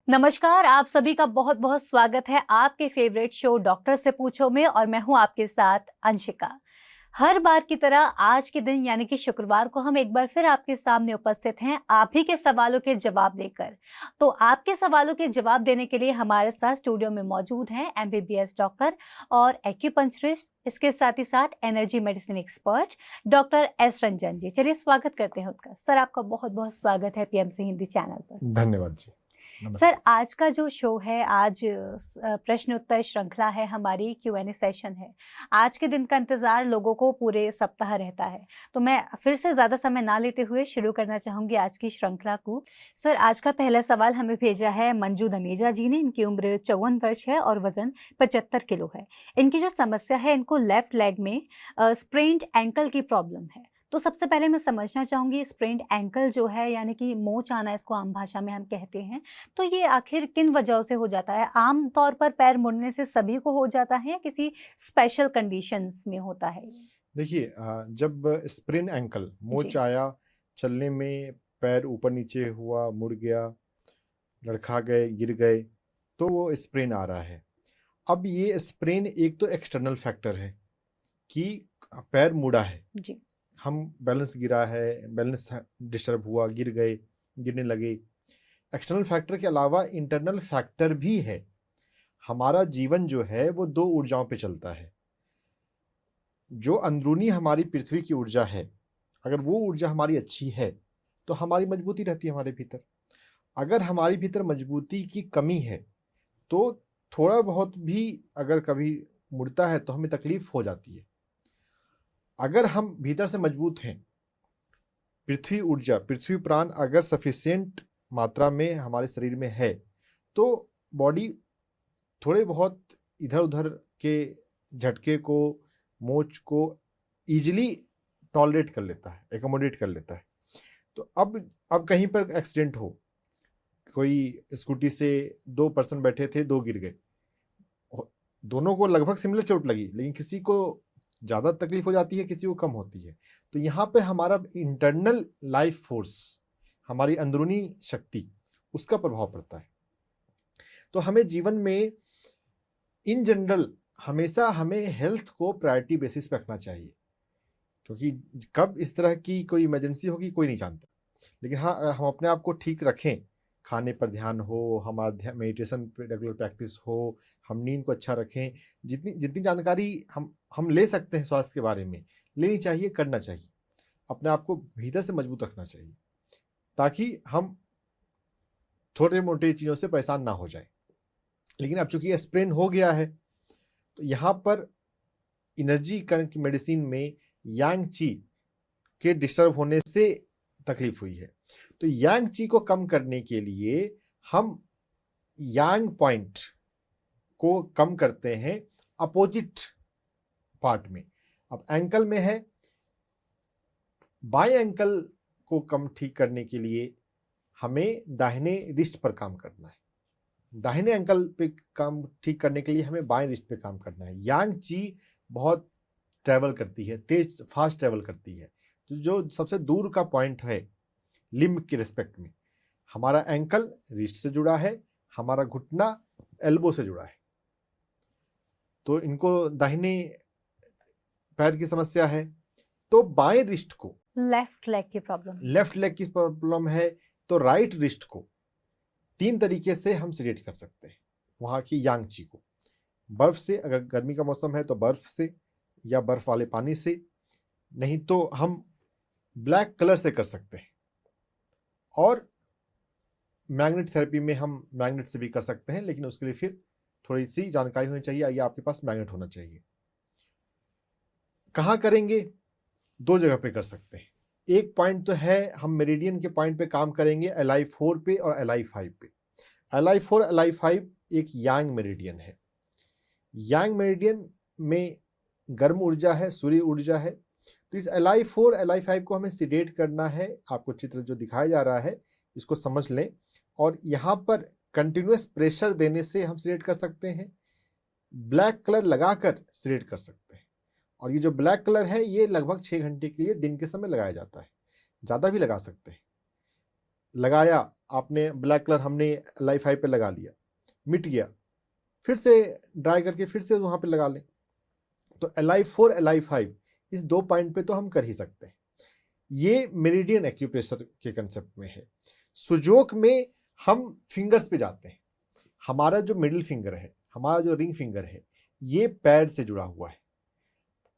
नमस्कार, आप सभी का बहुत बहुत स्वागत है आपके फेवरेट शो डॉक्टर से पूछो में। और मैं हूं आपके साथ अंशिका। हर बार की तरह आज के दिन यानी कि शुक्रवार को हम एक बार फिर आपके सामने उपस्थित हैं आप ही के सवालों के जवाब देकर। तो आपके सवालों के जवाब देने के लिए हमारे साथ स्टूडियो में मौजूद हैं एमबीबीएस डॉक्टर और एक्यूपंक्चरिस्ट, इसके साथ ही साथ energy medicine expert doctor S Ranjan ji. चलिए स्वागत करते हैं उनका। सर, आपका बहुत बहुत स्वागत है पीएमसी हिंदी चैनल पर। धन्यवाद जी। सर, आज का जो शो है, आज प्रश्न उत्तर श्रृंखला है, हमारी Q&A सेशन है। आज के दिन का इंतजार लोगों को पूरे सप्ताह रहता है, तो मैं फिर से ज्यादा समय ना लेते हुए शुरू करना चाहूंगी आज की श्रृंखला को। सर, आज का पहला सवाल हमें भेजा है मंजू धमीजा जी ने। इनकी उम्र 54 वर्ष है और वजन 75 किलो है। इनकी जो समस्या है, इनको लेफ्ट लेग में स्प्रेन्ड एंकल की प्रॉब्लम है। तो सबसे पहले मैं समझना चाहूंगी, स्प्रेन्ड एंकल जो है यानी कि मोच आना, इसको आम भाषा में हम कहते हैं, तो ये आखिर किन वजहों से हो जाता है? आम तौर पर पैर मुड़ने से सभी को हो जाता है या किसी स्पेशल कंडीशंस में होता है? देखिए, जब स्प्रेन एंकल मोच जी। आया, चलने में पैर ऊपर नीचे हुआ, मुड़ गया, लड़खड़ा गए, गिर गए, तो वो स्प्रेन आ रहा है। अब ये स्प्रेन एक तो एक्सटर्नल फैक्टर है कि पैर मुड़ा है, जी। हम बैलेंस गिरा है, बैलेंस डिस्टर्ब हुआ, गिर गए, गिरने लगे। एक्सटर्नल फैक्टर के अलावा इंटरनल फैक्टर भी है। हमारा जीवन जो है वो दो ऊर्जाओं पे चलता है। जो अंदरूनी हमारी पृथ्वी की ऊर्जा है, अगर वो ऊर्जा हमारी अच्छी है तो हमारी मजबूती रहती है हमारे भीतर। अगर हमारी भीतर मजबूती की कमी है तो थोड़ा बहुत भी अगर कभी मुड़ता है तो हमें तकलीफ हो जाती है। अगर हम भीतर से मजबूत हैं, पृथ्वी ऊर्जा, पृथ्वी प्राण अगर सफिशिएंट मात्रा में हमारे शरीर में है तो बॉडी थोड़े बहुत इधर उधर के झटके को, मोच को इजीली टॉलरेट कर लेता है, एकोमोडेट कर लेता है। तो अब कहीं पर एक्सीडेंट हो, कोई स्कूटी से दो पर्सन बैठे थे, दो गिर गए, दोनों को लगभग सिमिलर चोट लगी, लेकिन किसी को ज़्यादा तकलीफ हो जाती है, किसी को कम होती है। तो यहाँ पे हमारा इंटरनल लाइफ फोर्स, हमारी अंदरूनी शक्ति, उसका प्रभाव पड़ता है। तो हमें जीवन में इन जनरल हमेशा हमें हेल्थ को प्रायोरिटी बेसिस पे रखना चाहिए, क्योंकि कब इस तरह की कोई इमरजेंसी होगी कोई नहीं जानता। लेकिन हाँ, अगर हम अपने आप को ठीक रखें, खाने पर ध्यान हो, हमारा मेडिटेशन पे रेगुलर प्रैक्टिस हो, हम नींद को अच्छा रखें, जितनी जितनी जानकारी हम ले सकते हैं स्वास्थ्य के बारे में लेनी चाहिए, करना चाहिए। अपने आप को भीतर से मजबूत रखना चाहिए ताकि हम छोटे मोटे चीज़ों से परेशान ना हो जाए। लेकिन अब चूंकि स्प्रेन हो गया है तो यहाँ पर एनर्जी करण की मेडिसिन में यांग ची के डिस्टर्ब होने से तकलीफ हुई है। तो यांग ची को कम करने के लिए हम यांग पॉइंट को कम करते हैं अपोजिट पार्ट में। अब एंकल में है, बाएं एंकल को कम ठीक करने के लिए हमें दाहिने रिस्ट पर काम करना है। दाहिने एंकल पे काम ठीक करने के लिए हमें बाएं रिस्ट पे काम करना है। यांग ची बहुत ट्रैवल करती है, तेज फास्ट ट्रैवल करती है। तो जो सबसे दूर का पॉइंट है लिम्ब के रिस्पेक्ट में, हमारा एंकल रिस्ट से जुड़ा है, हमारा घुटना एल्बो से जुड़ा है। तो इनको दाहिने पैर की समस्या है तो बाएं रिस्ट को, लेफ्ट लेग की प्रॉब्लम है तो राइट रिस्ट को 3 तरीके से हम सिलेक्ट कर सकते हैं वहाँ की यांग ची को। बर्फ से, अगर गर्मी का मौसम है तो बर्फ से या बर्फ वाले पानी से, नहीं तो हम ब्लैक कलर से कर सकते हैं। और मैग्नेट थेरेपी में हम मैग्नेट से भी कर सकते हैं, लेकिन उसके लिए फिर थोड़ी सी जानकारी होनी चाहिए, या आपके पास मैग्नेट होना चाहिए। कहाँ करेंगे? 2 जगह पे कर सकते हैं। एक पॉइंट तो है, हम मेरिडियन के पॉइंट पे काम करेंगे LI4 पे और LI5 पे। LI4 LI5 एक यांग मेरिडियन है। यांग मेरिडियन में गर्म ऊर्जा है, सूर्य ऊर्जा है। तो इस LI4 LI5 को हमें सिडेट करना है। आपको चित्र जो दिखाया जा रहा है इसको समझ लें, और यहाँ पर कंटिन्यूस प्रेशर देने से हम सिलेक्ट कर सकते हैं, ब्लैक कलर लगाकर सिलेक्ट कर सकते हैं। और ये जो ब्लैक कलर है ये लगभग 6 घंटे के लिए दिन के समय लगाया जाता है, ज़्यादा भी लगा सकते हैं। लगाया, आपने ब्लैक कलर हमने LI5 पे लगा लिया, मिट गया, फिर से ड्राई करके फिर से वहाँ पे लगा लें। तो LI4 LI5 इस 2 पॉइंट पे तो हम कर ही सकते हैं। ये मेरिडियन एक्यूप्रेशर के कंसेप्ट में है। सुजोक में हम फिंगर्स पे जाते हैं। हमारा जो मिडिल फिंगर है, हमारा जो रिंग फिंगर है, ये पैर से जुड़ा हुआ है।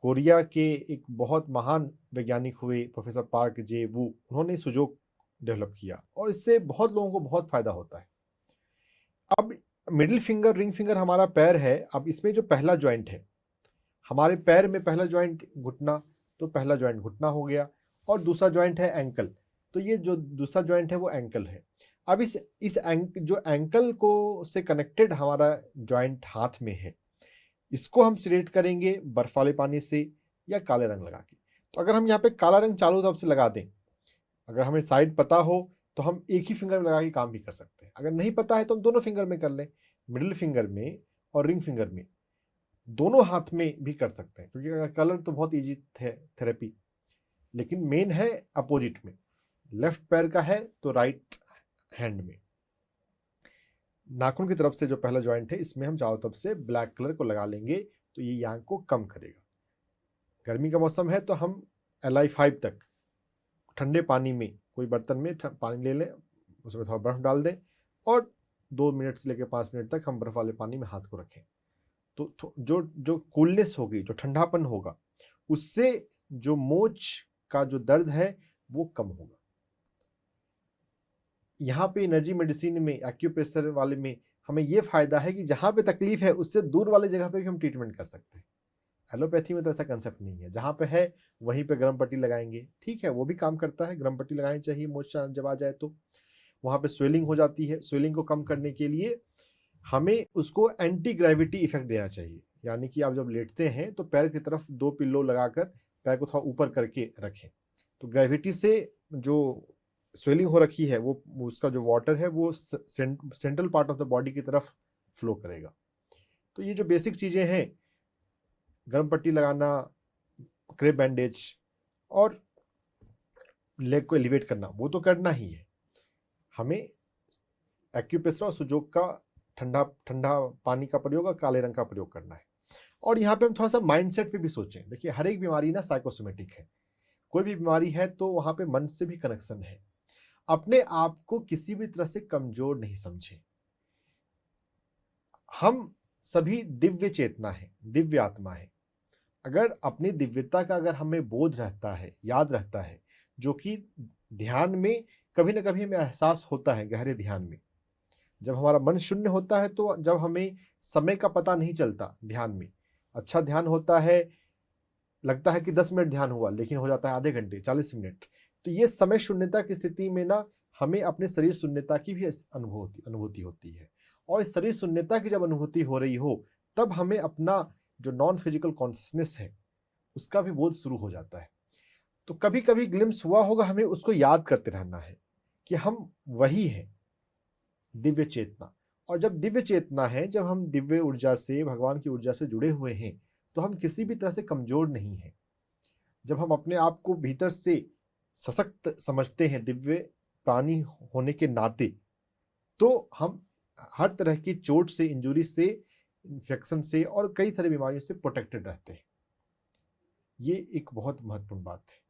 कोरिया के एक बहुत महान वैज्ञानिक हुए प्रोफेसर पार्क जे वू, उन्होंने सुजोक डेवलप किया और इससे बहुत लोगों को बहुत फायदा होता है। अब मिडिल फिंगर रिंग फिंगर हमारा पैर है। अब इसमें जो पहला जॉइंट है, हमारे पैर में पहला जॉइंट घुटना, तो पहला जॉइंट घुटना हो गया, और दूसरा जॉइंट है एंकल, तो ये जो दूसरा जॉइंट है वो एंकल है। अब जो एंकल को से कनेक्टेड हमारा जॉइंट हाथ में है, इसको हम सिलेक्ट करेंगे बर्फ वाले पानी से या काले रंग लगा के। तो अगर हम यहाँ पे काला रंग चारों तरफ से लगा दें, अगर हमें साइड पता हो तो हम एक ही फिंगर में लगा के काम भी कर सकते हैं। अगर नहीं पता है तो हम दोनों फिंगर में कर लें, मिडिल फिंगर में और रिंग फिंगर में, दोनों हाथ में भी कर सकते हैं, क्योंकि अगर कलर तो बहुत ईजी थेरेपी, लेकिन मेन है अपोजिट में, लेफ्ट पैर का है तो राइट हैंड में। नाखून की तरफ से जो पहला जॉइंट है, इसमें हम चारों तरफ से ब्लैक कलर को लगा लेंगे, तो ये यांग को कम करेगा। गर्मी का मौसम है तो हम LI5 तक ठंडे पानी में, कोई बर्तन में पानी ले लें, उसमें थोड़ा बर्फ डाल दें और 2 मिनट से लेकर 5 मिनट तक हम बर्फ वाले पानी में हाथ को रखें। तो जो कूलनेस होगी, जो ठंडापन होगा, उससे जो मोच का जो दर्द है वो कम होगा। यहाँ पे एनर्जी मेडिसिन में, एक्यूप्रेशर वाले में हमें ये फायदा है कि जहाँ पे तकलीफ है उससे दूर वाले जगह पे भी हम ट्रीटमेंट कर सकते हैं। एलोपैथी में तो ऐसा कंसेप्ट नहीं है, जहाँ पे है वहीं पे गर्म पट्टी लगाएंगे, ठीक है, वो भी काम करता है, गर्म पट्टी लगानी चाहिए मोर्चा जब आ जाए तो। वहाँ पे स्वेलिंग हो जाती है, स्वेलिंग को कम करने के लिए हमें उसको एंटी ग्रेविटी इफेक्ट देना चाहिए, यानी कि आप जब लेटते हैं तो पैर की तरफ 2 पिल्लो लगाकर पैर को थोड़ा ऊपर करके रखें, तो ग्रेविटी से जो स्वेलिंग हो रखी है वो उसका जो वाटर है वो central part of the body की तरफ फ्लो करेगा। तो ये जो बेसिक चीज़ें हैं, गर्म पट्टी लगाना, क्रेप बैंडेज और लेग को एलिवेट करना, वो तो करना ही है। हमें एक्यूप्रेशर और सुजोक का ठंडा पानी का प्रयोग और काले रंग का प्रयोग करना है। और यहाँ पे हम थोड़ा सा माइंडसेट पे भी सोचें। देखिए, हर एक बीमारी ना साइकोसोमेटिक है, कोई भी बीमारी है तो वहाँ पे मन से भी कनेक्शन है। अपने आप को किसी भी तरह से कमजोर नहीं समझें। हम सभी दिव्य चेतना है, दिव्य आत्मा है। अगर अपनी दिव्यता का अगर हमें बोध रहता है, याद रहता है, जो कि ध्यान में कभी ना कभी हमें एहसास होता है, गहरे ध्यान में जब हमारा मन शून्य होता है, तो जब हमें समय का पता नहीं चलता ध्यान में, अच्छा ध्यान होता है, लगता है कि 10 मिनट ध्यान हुआ, लेकिन हो जाता है आधे घंटे, 40 मिनट। तो ये समय शून्यता की स्थिति में ना हमें अपने शरीर शून्यता की भी अनुभूति होती है। और इस शरीर शून्यता की जब अनुभूति हो रही हो, तब हमें अपना जो नॉन फिजिकल कॉन्शियसनेस है उसका भी बोध शुरू हो जाता है। तो कभी कभी ग्लिम्स हुआ होगा, हमें उसको याद करते रहना है कि हम वही हैं, दिव्य चेतना। और जब दिव्य चेतना है, जब हम दिव्य ऊर्जा से, भगवान की ऊर्जा से जुड़े हुए हैं, तो हम किसी भी तरह से कमजोर नहीं हैं। जब हम अपने आप को भीतर से सशक्त समझते हैं दिव्य प्राणी होने के नाते, तो हम हर तरह की चोट से, इंजुरी से, इन्फेक्शन से और कई तरह बीमारियों से प्रोटेक्टेड रहते हैं। ये एक बहुत महत्वपूर्ण बात है।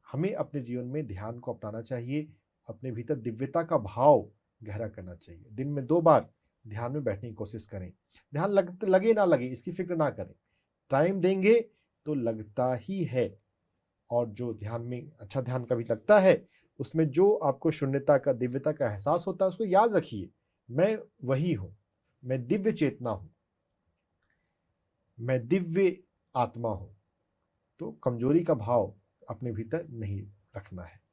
हमें अपने जीवन में ध्यान को अपनाना चाहिए, अपने भीतर दिव्यता का भाव गहरा करना चाहिए। दिन में 2 बार ध्यान में बैठने की कोशिश करें। ध्यान लगे ना लगे इसकी फिक्र ना करें, टाइम देंगे तो लगता ही है। और जो ध्यान में अच्छा ध्यान कभी लगता है, उसमें जो आपको शून्यता का, दिव्यता का एहसास होता है, उसको याद रखिए, मैं वही हूं, मैं दिव्य चेतना हूं, मैं दिव्य आत्मा हूं। तो कमजोरी का भाव अपने भीतर नहीं रखना है।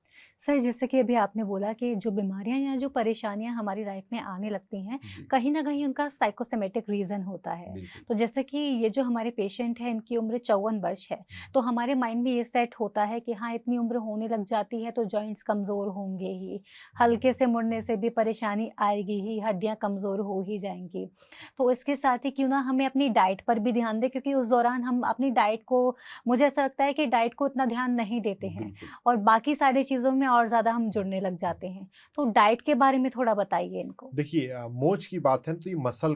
सर, जैसे कि अभी आपने बोला कि जो बीमारियां या जो परेशानियां हमारी लाइफ में आने लगती हैं, जी, कहीं ना कहीं उनका साइकोसेमेटिक रीज़न होता है। बिल्कुल। तो जैसे कि ये जो हमारे पेशेंट हैं, इनकी उम्र 54 वर्ष है, तो हमारे माइंड में ये सेट होता है कि हाँ, इतनी उम्र होने लग जाती है तो जॉइंट्स कमज़ोर होंगे ही, हल्के से मुड़ने से भी परेशानी आएगी ही, हड्डियाँ कमज़ोर हो ही जाएंगी। तो इसके साथ ही क्यों ना हमें अपनी डाइट पर भी ध्यान दें, क्योंकि उस दौरान हम अपनी डाइट को, मुझे ऐसा लगता है कि डाइट को इतना ध्यान नहीं देते हैं बिल्कुल। और बाकी सारी चीज़ों में और ज़्यादा हम जुड़ने लग जाते हैं। तो डाइट के बारे में थोड़ा बताइए इनको। देखिए मोच की बात है तो ये मसल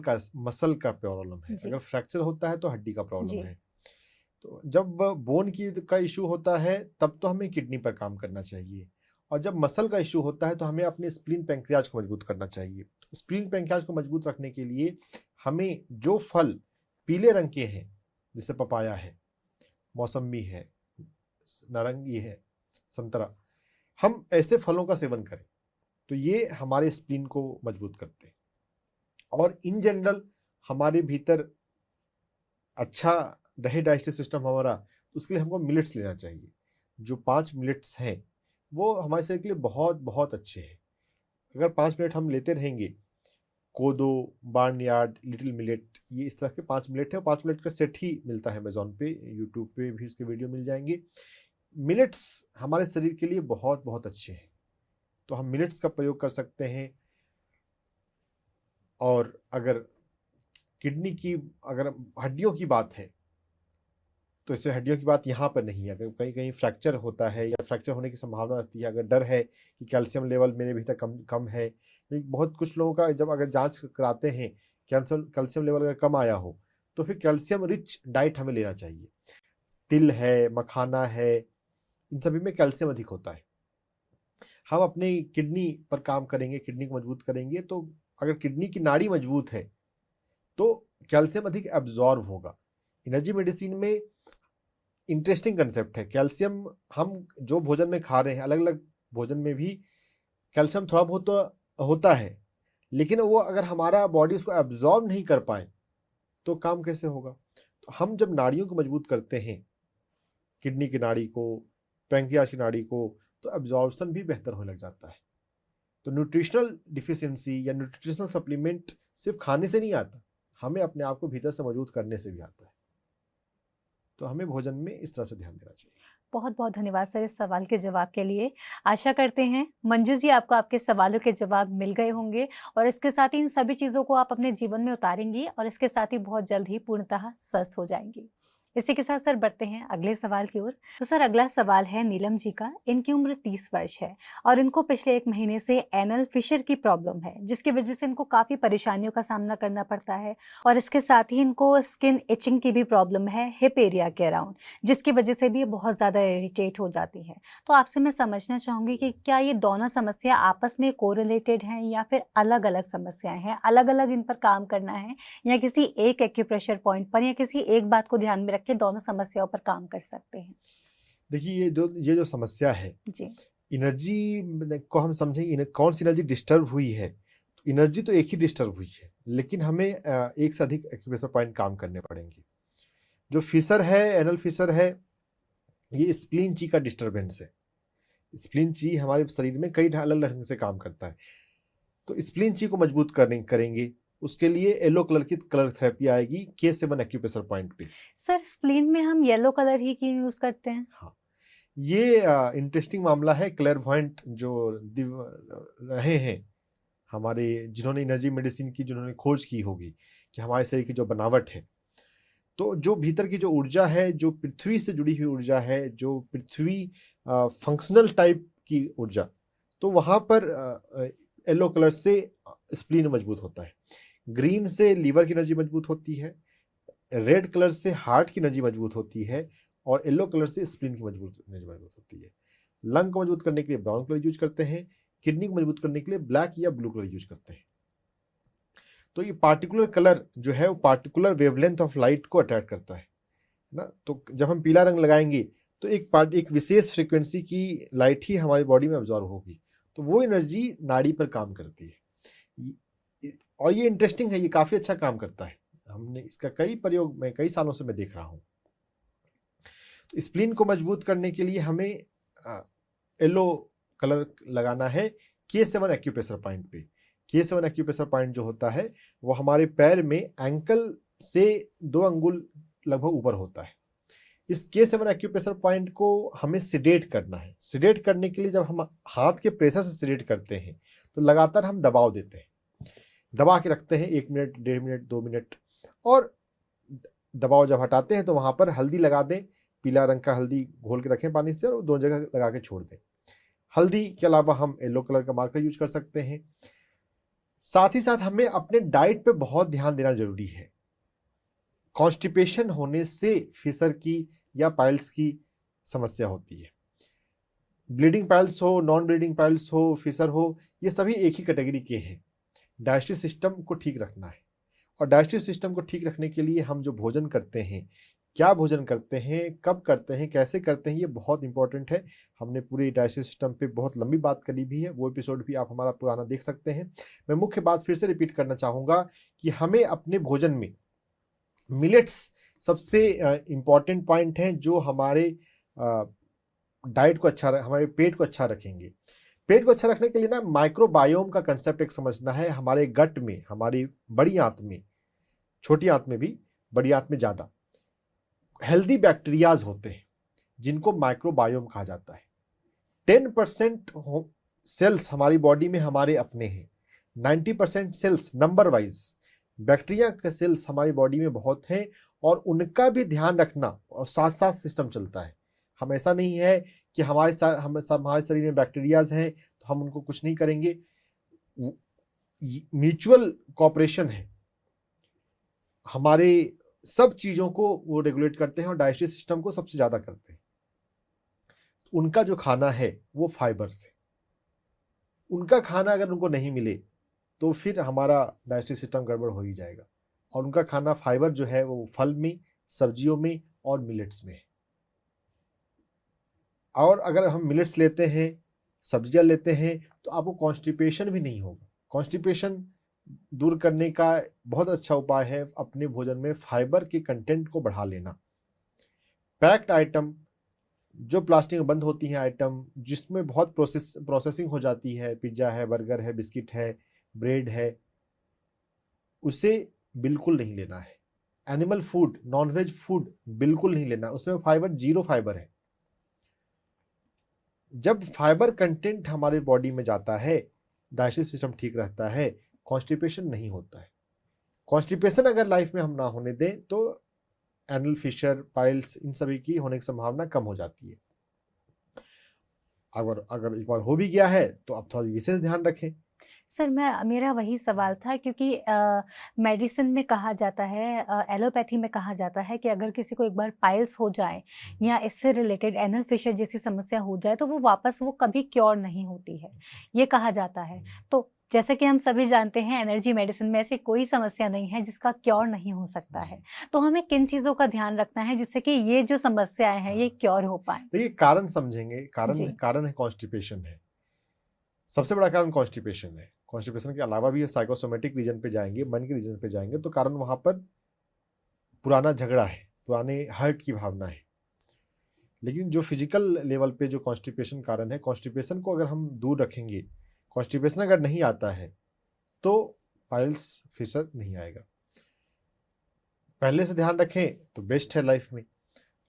का प्रॉब्लम है। जी, अगर फ्रैक्चर होता है तो हड्डी का प्रॉब्लम जी, है। तो जब बोन की का इशू होता है तब तो हमें किडनी पर काम करना चाहिए, और जब मसल का इशू होता है तो हमें अपने स्प्लीन पैंक्रियाज को मजबूत करना चाहिए। स्प्लीन पैंक्रियाज को मजबूत रखने के लिए हमें जो फल पीले रंग के हैं, जैसे पपाया है, मौसम्बी है, नारंगी है, संतरा, हम ऐसे फलों का सेवन करें तो ये हमारे स्प्लीन को मजबूत करते हैं। और इन जनरल हमारे भीतर अच्छा रहे डाइजेस्टिव सिस्टम हमारा, तो उसके लिए हमको मिलेट्स लेना चाहिए। जो 5 मिलेट्स हैं वो हमारे शरीर के लिए बहुत बहुत अच्छे हैं। अगर 5 मिनट हम लेते रहेंगे, कोदो, बार्नयार्ड, लिटिल मिलेट, ये इस तरह के 5 मिलेट है। 5 मिलेट का सेट ही मिलता है अमेजोन पे, यूट्यूब पे भी इसके वीडियो मिल जाएंगे। मिलेट्स हमारे शरीर के लिए बहुत बहुत अच्छे हैं, तो हम मिलेट्स का प्रयोग कर सकते हैं। और अगर किडनी की, अगर हड्डियों की बात है तो इससे हड्डियों की बात यहाँ पर नहीं है। अगर कहीं कहीं फ्रैक्चर होता है या फ्रैक्चर होने की संभावना रहती है, अगर डर है कि कैल्शियम लेवल मेरे भीतर कम कम है, क्योंकि बहुत कुछ लोगों का जब अगर जांच कराते हैं कैल्शियम लेवल अगर कम आया हो तो फिर कैल्शियम रिच डाइट हमें लेना चाहिए। तिल है, मखाना है, इन सभी में कैल्शियम अधिक होता है। हम अपनी किडनी पर काम करेंगे, किडनी को मजबूत करेंगे, तो अगर किडनी की नाड़ी मजबूत है तो कैल्शियम अधिक एब्जॉर्ब होगा। एनर्जी मेडिसिन में इंटरेस्टिंग कंसेप्ट है। कैल्शियम हम जो भोजन में खा रहे हैं, अलग अलग भोजन में भी कैल्शियम थोड़ा बहुत तो होता है, लेकिन वो अगर हमारा बॉडी उसको एब्जॉर्ब नहीं कर पाए तो काम कैसे होगा। तो हम जब नाड़ियों को मजबूत करते हैं, किडनी की नाड़ी को, पैंक्रियाज की नाड़ी को, तो एब्जॉर्प्शन भी बेहतर होने लग जाता है। तो न्यूट्रिशनल डिफिशियंसी या न्यूट्रिशनल सप्लीमेंट सिर्फ खाने से नहीं आता, हमें अपने आप को भीतर से मजबूत करने से भी आता है। तो हमें भोजन में इस तरह से ध्यान देना चाहिए। बहुत-बहुत धन्यवाद सर इस सवाल के जवाब के लिए। आशा करते हैं मंजू जी आपको आपके सवालों के जवाब मिल गए होंगे और इसके साथ ही इन सभी चीज़ों को आप अपने जीवन में उतारेंगी और इसके साथ ही बहुत जल्द ही पूर्णतः स्वस्थ हो जाएँगी। इसी के साथ सर बढ़ते हैं अगले सवाल की ओर। तो सर अगला सवाल है नीलम जी का। इनकी उम्र 30 वर्ष है और इनको पिछले 1 महीने से एनल फिशर की प्रॉब्लम है, जिसकी वजह से इनको काफ़ी परेशानियों का सामना करना पड़ता है और इसके साथ ही इनको स्किन इचिंग की भी प्रॉब्लम है हिप एरिया के अराउंड, जिसकी वजह से भी ये बहुत ज़्यादा इरिटेट हो जाती हैं। तो आपसे मैं समझना चाहूँगी कि क्या ये दोनों समस्या आपस में कोरिलेटेड हैं या फिर अलग-अलग समस्याएँ हैं? अलग-अलग इन पर काम करना है या किसी एक एक्यूप्रेशर पॉइंट पर या किसी एक बात को ध्यान में रख के दोनों समस्याओं पर काम कर सकते हैं? देखिए ये जो समस्या है, जी, एनर्जी को हम समझें कौन सी एनर्जी डिस्टर्ब हुई है। तो एनर्जी तो एक ही डिस्टर्ब हुई है, लेकिन हमें एक से अधिक एक्यूप्रेशर पॉइंट काम करने पड़ेंगे। जो फिशर है, एनल फिशर है, ये स्प्लीन ची का डिस्टर्बेंस है। स्प्लीन ची हमारे शरीर में कई अलग ढंग से काम करता है। तो स्प्लीन ची को मजबूत करेंगे, उसके लिए येलो कलर की कलर थेरेपी आएगी K7 एक्यूप्रेशर पॉइंट पे। सर स्प्लीन में हम येलो कलर ही क्यों यूज़ करते हैं? हाँ, ये इंटरेस्टिंग मामला है। क्लेयरवॉयंट जो रहे हैं हमारे, जिन्होंने एनर्जी मेडिसिन की जिन्होंने खोज की होगी कि हमारे शरीर की जो बनावट है, तो जो भीतर की जो ऊर्जा है, जो पृथ्वी से जुड़ी हुई ऊर्जा है, जो पृथ्वी फंक्शनल टाइप की ऊर्जा, तो वहाँ पर येलो कलर से स्प्लीन मजबूत होता है, ग्रीन से लीवर की एनर्जी मजबूत होती है, रेड कलर से हार्ट की एनर्जी मजबूत होती है, और येलो कलर से स्प्लीन की एनर्जी मजबूत होती है। लंग को मजबूत करने के लिए ब्राउन कलर यूज करते हैं, किडनी को मजबूत करने के लिए ब्लैक या ब्लू कलर यूज करते हैं। तो ये पार्टिकुलर कलर जो है वो पार्टिकुलर वेवलेंथ ऑफ लाइट को अट्रैक्ट करता है ना। तो जब हम पीला रंग लगाएंगे तो एक विशेष फ्रीक्वेंसी की लाइट ही हमारी बॉडी में अब्जॉर्व होगी, तो वो एनर्जी नाड़ी पर काम करती है। और ये इंटरेस्टिंग है, ये काफ़ी अच्छा काम करता है। हमने इसका कई प्रयोग मैं कई सालों से मैं देख रहा हूँ। तो स्प्लीन को मजबूत करने के लिए हमें येलो कलर लगाना है K7 एक्यूप्रेशर पॉइंट पे। K7 एक्यूप्रेशर पॉइंट जो होता है वो हमारे पैर में एंकल से 2 अंगुल लगभग ऊपर होता है। इस K7 एक्यूप्रेशर पॉइंट को हमें सिडेट करना है। सिडेट करने के लिए जब हम हाथ के प्रेशर से सिडेट करते हैं तो लगातार हम दबाव देते हैं, दबा के रखते हैं 1 मिनट, 1.5 मिनट, 2 मिनट, और दबाव जब हटाते हैं तो वहाँ पर हल्दी लगा दें, पीला रंग का हल्दी घोल के रखें पानी से और दोनों जगह लगा के छोड़ दें। हल्दी के अलावा हम येलो कलर का मार्कर यूज कर सकते हैं। साथ ही साथ हमें अपने डाइट पे बहुत ध्यान देना जरूरी है। कॉन्स्टिपेशन होने से फिशर की या पाइल्स की समस्या होती है। ब्लीडिंग पाइल्स हो, नॉन ब्लीडिंग पाइल्स हो, फिशर हो, ये सभी एक ही कैटेगरी के हैं। डाइजेस्टिव सिस्टम को ठीक रखना है, और डाइजेस्टिव सिस्टम को ठीक रखने के लिए हम जो भोजन करते हैं, क्या भोजन करते हैं, कब करते हैं, कैसे करते हैं, ये बहुत इंपॉर्टेंट है। हमने पूरे डाइजेस्टिव सिस्टम पे बहुत लंबी बात करी भी है, वो एपिसोड भी आप हमारा पुराना देख सकते हैं। मैं मुख्य बात फिर से रिपीट करना चाहूँगा कि हमें अपने भोजन में मिलेट्स सबसे इम्पॉर्टेंट पॉइंट हैं जो हमारे डाइट को अच्छा, हमारे पेट को अच्छा रखेंगे। पेट को अच्छा रखने के लिए ना माइक्रोबायोम का कंसेप्ट एक समझना है। हमारे गट में, हमारी बड़ी आंत में, छोटी आंत में भी, बड़ी आंत में ज़्यादा हेल्दी बैक्टीरियाज होते हैं जिनको माइक्रोबायोम कहा जाता है। 10% सेल्स हमारी बॉडी में हमारे अपने हैं, 90% सेल्स नंबर वाइज बैक्टीरिया के सेल्स हमारी बॉडी में बहुत हैं, और उनका भी ध्यान रखना, और साथ साथ सिस्टम चलता है। हम ऐसा नहीं है कि हमारे शरीर में बैक्टीरियाज हैं तो हम उनको कुछ नहीं करेंगे। म्यूचुअल कॉपरेशन है, हमारे सब चीज़ों को वो रेगुलेट करते हैं और डाइजेस्टिव सिस्टम को सबसे ज़्यादा करते हैं। उनका जो खाना है वो फाइबर से, उनका खाना अगर उनको नहीं मिले तो फिर हमारा डाइजेस्टिव सिस्टम गड़बड़ हो ही जाएगा। और उनका खाना फाइबर जो है वो फल में, सब्जियों में और मिलेट्स में है। और अगर हम मिलेट्स लेते हैं, सब्जियां लेते हैं, तो आपको कॉन्स्टिपेशन भी नहीं होगा। कॉन्स्टिपेशन दूर करने का बहुत अच्छा उपाय है अपने भोजन में फाइबर के कंटेंट को बढ़ा लेना। पैक्ड आइटम, जो प्लास्टिक में बंद होती हैं आइटम, जिसमें बहुत प्रोसेसिंग हो जाती है, पिज्ज़ा है, बर्गर है, बिस्किट है, ब्रेड है, उसे बिल्कुल नहीं लेना है। एनिमल फूड, नॉनवेज फूड बिल्कुल नहीं लेना, उसमें फाइबर, जीरो फाइबर है। जब फाइबर कंटेंट हमारे बॉडी में जाता है, डाइजेस्टिव सिस्टम ठीक रहता है, कॉन्स्टिपेशन नहीं होता है। कॉन्स्टिपेशन अगर लाइफ में हम ना होने दें तो एनल फिशर, पाइल्स, इन सभी की होने की संभावना कम हो जाती है। अगर एक बार हो भी गया है तो आप थोड़ा विशेष ध्यान रखें। सर मेरा वही सवाल था, क्योंकि मेडिसिन में कहा जाता है, एलोपैथी में कहा जाता है कि अगर किसी को एक बार पाइल्स हो जाए या इससे रिलेटेड एनल फिशर जैसी समस्या हो जाए तो वो वापस वो कभी क्योर नहीं होती है, ये कहा जाता है। तो जैसे कि हम सभी जानते हैं, एनर्जी मेडिसिन में ऐसी कोई समस्या नहीं है जिसका क्योर नहीं हो सकता है। तो हमें किन चीज़ों का ध्यान रखना है जिससे कि ये जो समस्याएं हैं ये क्योर हो पाए? देखिए, कारण समझेंगे। जी। कारण है कॉन्स्टिपेशन है, सबसे बड़ा कारण कॉन्स्टिपेशन है। कॉन्स्टिपेशन के अलावा भी साइकोसोमेटिक रीजन पे जाएंगे, मन के रीजन पे जाएंगे, तो कारण वहां पर पुराना झगड़ा है, पुराने हर्ट की भावना है। लेकिन जो फिजिकल लेवल पे जो कॉन्स्टिपेशन कारण है, कॉन्स्टिपेशन को अगर हम दूर रखेंगे, कॉन्स्टिपेशन अगर नहीं आता है तो पाइल्स, फिशर नहीं आएगा। पहले से ध्यान रखें तो बेस्ट है लाइफ में।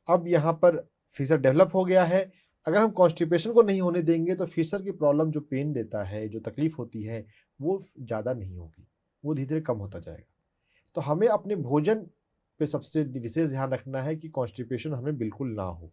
अब यहाँ पर फिशर डेवलप हो गया है, अगर हम कॉन्स्टिपेशन को नहीं होने देंगे तो फिशर की प्रॉब्लम, जो पेन देता है, जो तकलीफ होती है, वो ज़्यादा नहीं होगी, वो धीरे धीरे कम होता जाएगा। तो हमें अपने भोजन पे सबसे विशेष ध्यान रखना है कि कॉन्स्टिपेशन हमें बिल्कुल ना हो।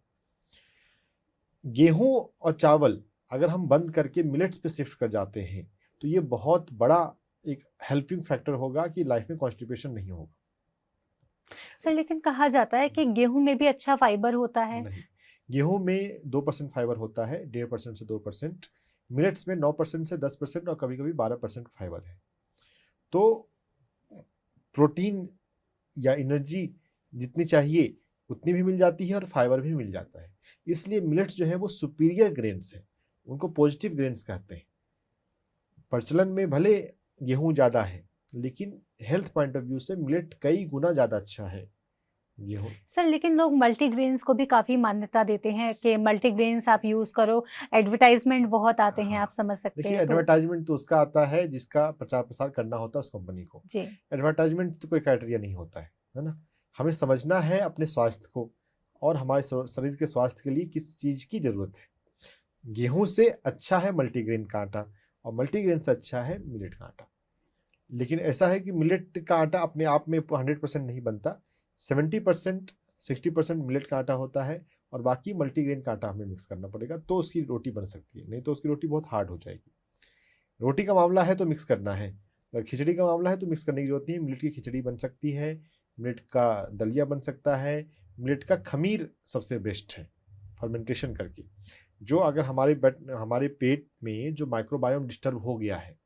गेहूं और चावल अगर हम बंद करके मिलेट्स पे शिफ्ट कर जाते हैं तो ये बहुत बड़ा एक हेल्पिंग फैक्टर होगा कि लाइफ में कॉन्स्टिपेशन नहीं होगा। सर लेकिन कहा जाता है कि गेहूं में भी अच्छा फाइबर होता है। नहीं, गेहूं में 2% फाइबर होता है, 1.5% से 2%। मिलेट्स में 9% से 10% और कभी कभी 12% फाइबर है। तो प्रोटीन या एनर्जी जितनी चाहिए उतनी भी मिल जाती है और फाइबर भी मिल जाता है। इसलिए मिलेट्स जो है वो सुपीरियर ग्रेन्स है, उनको पॉजिटिव ग्रेन्स कहते हैं। प्रचलन में भले गेहूं ज़्यादा है, लेकिन हेल्थ पॉइंट ऑफ व्यू से मिलेट कई गुना ज़्यादा अच्छा है गेहूं। सर लेकिन लोग मल्टीग्रेन्स को भी काफ़ी मान्यता देते हैं कि मल्टीग्रेन्स आप यूज़ करो, एडवर्टाइजमेंट बहुत आते हैं, आप समझ सकते देखिए, हैं। तो एडवर्टाइजमेंट तो उसका आता है जिसका प्रचार प्रसार करना होता है उस कंपनी को। जी। एडवर्टाइजमेंट तो कोई क्राइटेरिया नहीं होता है ना। हमें समझना है अपने स्वास्थ्य को और हमारे शरीर के स्वास्थ्य के लिए किस चीज़ की ज़रूरत है। गेहूं से अच्छा है मल्टीग्रेन का आटा और मल्टीग्रेन से अच्छा है मिलेट का आटा। लेकिन ऐसा है कि मिलेट का आटा अपने आप में 100% नहीं बनता। 70%, 60% मिलेट का आटा होता है और बाकी मल्टीग्रेन का आटा हमें मिक्स करना पड़ेगा, तो उसकी रोटी बन सकती है, नहीं तो उसकी रोटी बहुत हार्ड हो जाएगी। रोटी का मामला है तो मिक्स करना है, अगर खिचड़ी का मामला है तो मिक्स करने की जरूरत नहीं है। मिलेट की खिचड़ी बन सकती है, मिलेट का दलिया बन सकता है, मिलेट का खमीर सबसे बेस्ट है फर्मेंटेशन करके। जो अगर हमारे पेट में जो माइक्रोबायोम डिस्टर्ब हो गया है,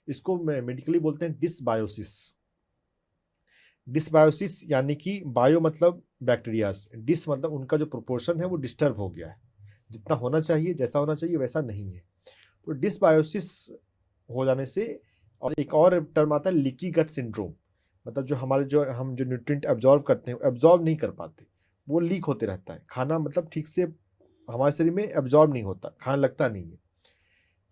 इसको मेडिकली बोलते हैं डिसबायोसिस। डिसबायोसिस यानी कि बायो मतलब बैक्टीरियाज, डिस मतलब उनका जो प्रोपोर्शन है वो डिस्टर्ब हो गया है, जितना होना चाहिए जैसा होना चाहिए वैसा नहीं है। तो डिसबायोसिस हो जाने से, और एक और टर्म आता है लीकी गट सिंड्रोम, मतलब जो हम जो न्यूट्रिएंट एब्जॉर्ब करते हैं एब्जॉर्ब नहीं कर पाते, वो लीक होते रहता है। खाना मतलब ठीक से हमारे शरीर में एब्जॉर्ब नहीं होता, खाना लगता नहीं है।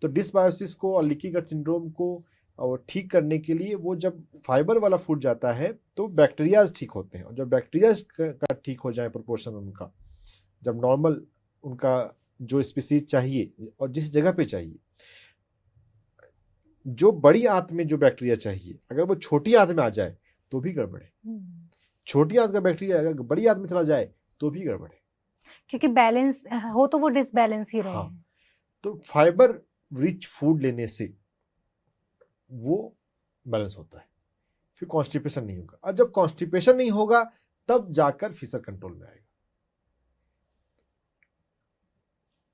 तो डिसबायोसिस को और लीकी गट सिंड्रोम को और ठीक करने के लिए वो जब फाइबर वाला फूड जाता है तो बैक्टीरियाज ठीक होते हैं, और जब बैक्टीरियाज का ठीक हो जाए प्रोपोर्शन उनका, जब नॉर्मल उनका जो स्पीसीज चाहिए और जिस जगह पे चाहिए, जो बड़ी आंत में जो बैक्टीरिया चाहिए अगर वो छोटी आंत में आ जाए तो भी गड़बड़ है। छोटी आंत का बैक्टीरिया अगर बड़ी आंत में चला जाए तो भी गड़बड़ है, क्योंकि बैलेंस हो तो वो डिसबैलेंस ही रहे। हाँ, तो फाइबर रिच फूड लेने से वो बैलेंस होता है, फिर कॉन्स्टिपेशन नहीं होगा, और जब कॉन्स्टिपेशन नहीं होगा तब जाकर फिशर कंट्रोल में आएगा।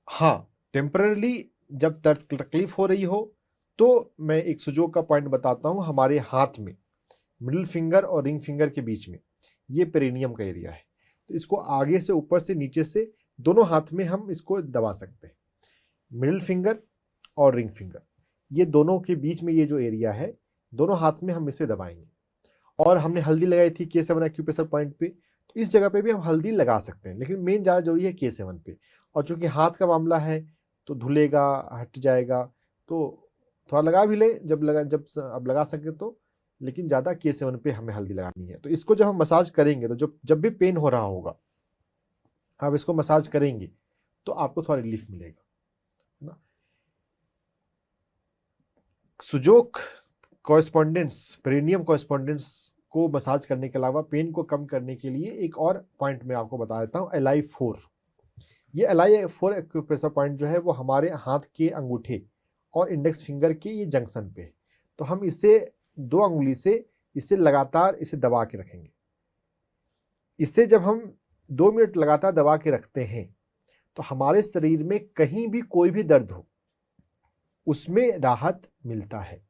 हाँ, टेम्पररी जब तकलीफ हो रही हो तो मैं एक सुजोग का पॉइंट बताता हूं। हमारे हाथ में मिडिल फिंगर और रिंग फिंगर के बीच में ये पेरिनियम का एरिया है, तो इसको आगे से ऊपर से नीचे से दोनों हाथ में हम इसको दबा सकते हैं। मिडिल फिंगर और रिंग फिंगर, ये दोनों के बीच में ये जो एरिया है, दोनों हाथ में हम इसे दबाएंगे। और हमने हल्दी लगाई थी K7 एक्यूप्रेशर पॉइंट पे, तो इस जगह पे भी हम हल्दी लगा सकते हैं, लेकिन मेन ज़्यादा जरूरी है K7 पे। और चूंकि हाथ का मामला है तो धुलेगा, हट जाएगा, तो थोड़ा लगा भी ले जब अब लगा सके तो, लेकिन ज़्यादा K7 पे हमें हल्दी लगानी है। तो इसको जब हम मसाज करेंगे तो जब भी पेन हो रहा होगा आप इसको मसाज करेंगे तो आपको थोड़ा रिलीफ मिलेगा, है ना। सुजोक कॉरेस्पॉन्डेंस, पेरिनियम कॉरेस्पॉन्डेंस को मसाज करने के अलावा पेन को कम करने के लिए एक और पॉइंट मैं आपको बता देता हूँ, LI4। ये LI4 एक्यूप्रेशर पॉइंट जो है वो हमारे हाथ के अंगूठे और इंडेक्स फिंगर के ये जंक्शन पे है। तो हम इसे 2 अंगुली से इसे लगातार इसे दबा के रखेंगे। इससे जब हम 2 मिनट लगातार दबा के रखते हैं तो हमारे शरीर में कहीं भी कोई भी दर्द हो उसमें राहत मिलता है।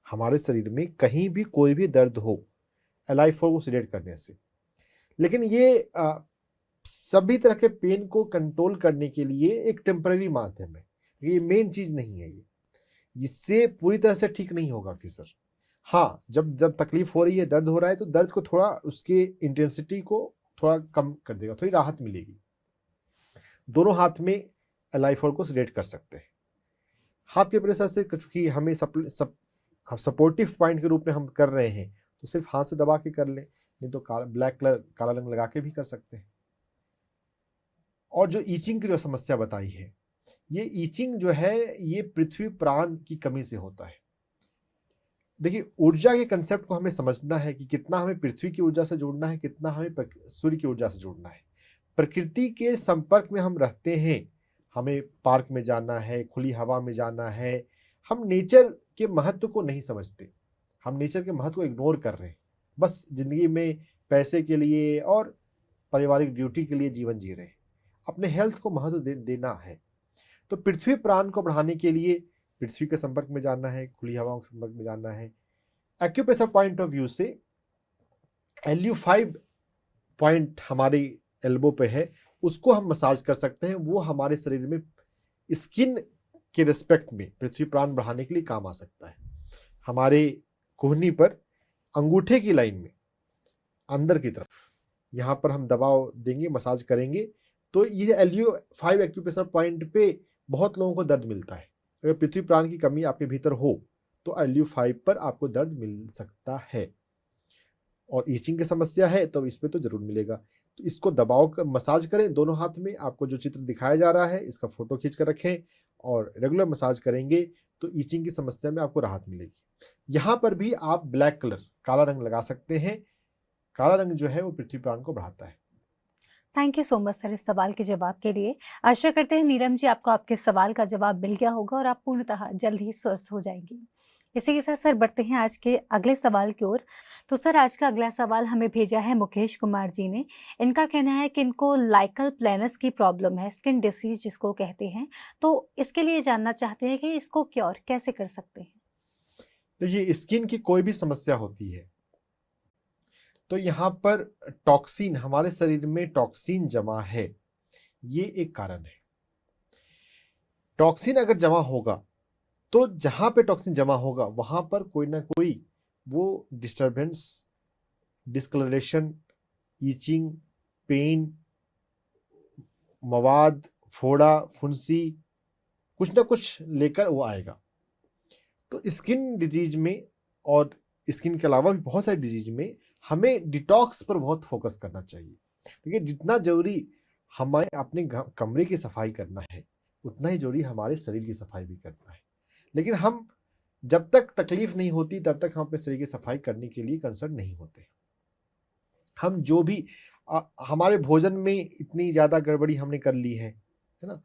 हमारे शरीर में कहीं भी कोई भी दर्द हो LI4 को सिलेक्ट करने से। लेकिन ये सभी तरह के पेन को कंट्रोल करने के लिए एक टेम्पररी माध्यम है, ये मेन चीज नहीं है। ये इससे पूरी तरह से ठीक नहीं होगा फिशर। हाँ, जब तकलीफ हो रही है, दर्द हो रहा है, तो दर्द को थोड़ा, उसके इंटेंसिटी को थोड़ा कम कर देगा, थोड़ी राहत मिलेगी। दोनों हाथ में LI4 को सिलेक्ट कर सकते हैं। हाथ के प्रेशर से चूंकि हमें सपोर्टिव पॉइंट के रूप में हम कर रहे हैं तो सिर्फ हाथ से दबा के कर लें, नहीं तो काला रंग लगा के भी कर सकते हैं। और जो ईचिंग की जो समस्या बताई है, ये ईचिंग जो है ये पृथ्वी प्राण की कमी से होता है। देखिए, ऊर्जा के कंसेप्ट को हमें समझना है कि कितना हमें पृथ्वी की ऊर्जा से जोड़ना है, कितना हमें सूर्य की ऊर्जा से जोड़ना है। प्रकृति के संपर्क में हम रहते हैं, हमें पार्क में जाना है, खुली हवा में जाना है, हम नेचर के महत्व को नहीं समझते, हम नेचर के महत्व को इग्नोर कर रहे हैं। बस जिंदगी में पैसे के लिए और पारिवारिक ड्यूटी के लिए जीवन जी रहे हैं, अपने हेल्थ को महत्व देना है। तो पृथ्वी प्राण को बढ़ाने के लिए पृथ्वी के संपर्क में जाना है, खुली हवाओं के संपर्क में जाना है। एक्यूप्रेशर पॉइंट ऑफ व्यू से LU5 पॉइंट हमारी एल्बो पे है, उसको हम मसाज कर सकते हैं। वो हमारे शरीर में स्किन के रिस्पेक्ट में पृथ्वी प्राण बढ़ाने के लिए काम आ सकता है। हमारे कोहनी पर अंगूठे की लाइन में अंदर की तरफ यहाँ पर हम दबाव देंगे, मसाज करेंगे, तो ये LU5 एक्यूप्रेशर पॉइंट पे बहुत लोगों को दर्द मिलता है। अगर पृथ्वी प्राण की कमी आपके भीतर हो तो LU5 पर आपको दर्द मिल सकता है। और ईचिंग की समस्या है तो इस पे तो जरूर मिलेगा। तो इसको दबाव कर मसाज करें दोनों हाथ में। आपको जो चित्र दिखाया जा रहा है इसका फोटो खींच कर रखें और रेगुलर मसाज करेंगे तो ईचिंग की समस्या में आपको राहत मिलेगी। यहाँ पर भी आप ब्लैक कलर, काला रंग लगा सकते हैं। काला रंग जो है वो पृथ्वी प्राण को बढ़ाता है। Thank you so much sir इस सवाल के जवाब के लिए। आशा करते हैं नीलम जी आपको आपके सवाल का जवाब मिल गया होगा और आप पूर्णतः जल्द ही स्वस्थ हो जाएँगी। इसी के साथ सर बढ़ते हैं आज के अगले सवाल की ओर। तो सर आज का अगला सवाल हमें भेजा है मुकेश कुमार जी ने। इनका कहना है कि इनको लाइकल प्लैनस की प्रॉब्लम है, स्किन डिसीज़ जिसको कहते हैं। तो इसके लिए जानना चाहते हैं कि इसको क्योर कैसे कर सकते हैं? देखिए, स्किन की कोई भी समस्या होती है तो यहाँ पर टॉक्सिन, हमारे शरीर में टॉक्सिन जमा है, ये एक कारण है। टॉक्सिन अगर जमा होगा तो जहां पे टॉक्सिन जमा होगा वहां पर कोई ना कोई वो डिस्टरबेंस, डिस्कलरेशन, ईचिंग, पेन, मवाद, फोड़ा, फुंसी, कुछ ना कुछ लेकर वो आएगा। तो स्किन डिजीज में और स्किन के अलावा भी बहुत सारी डिजीज में हमें डिटॉक्स पर बहुत फोकस करना चाहिए। देखिए, जितना जरूरी हमें अपने कमरे की सफाई करना है उतना ही जरूरी हमारे शरीर की सफाई भी करना है। लेकिन हम जब तक तकलीफ नहीं होती तब तक हम अपने शरीर की सफाई करने के लिए कंसर्न नहीं होते। हम जो भी हमारे भोजन में इतनी ज़्यादा गड़बड़ी हमने कर ली है ना।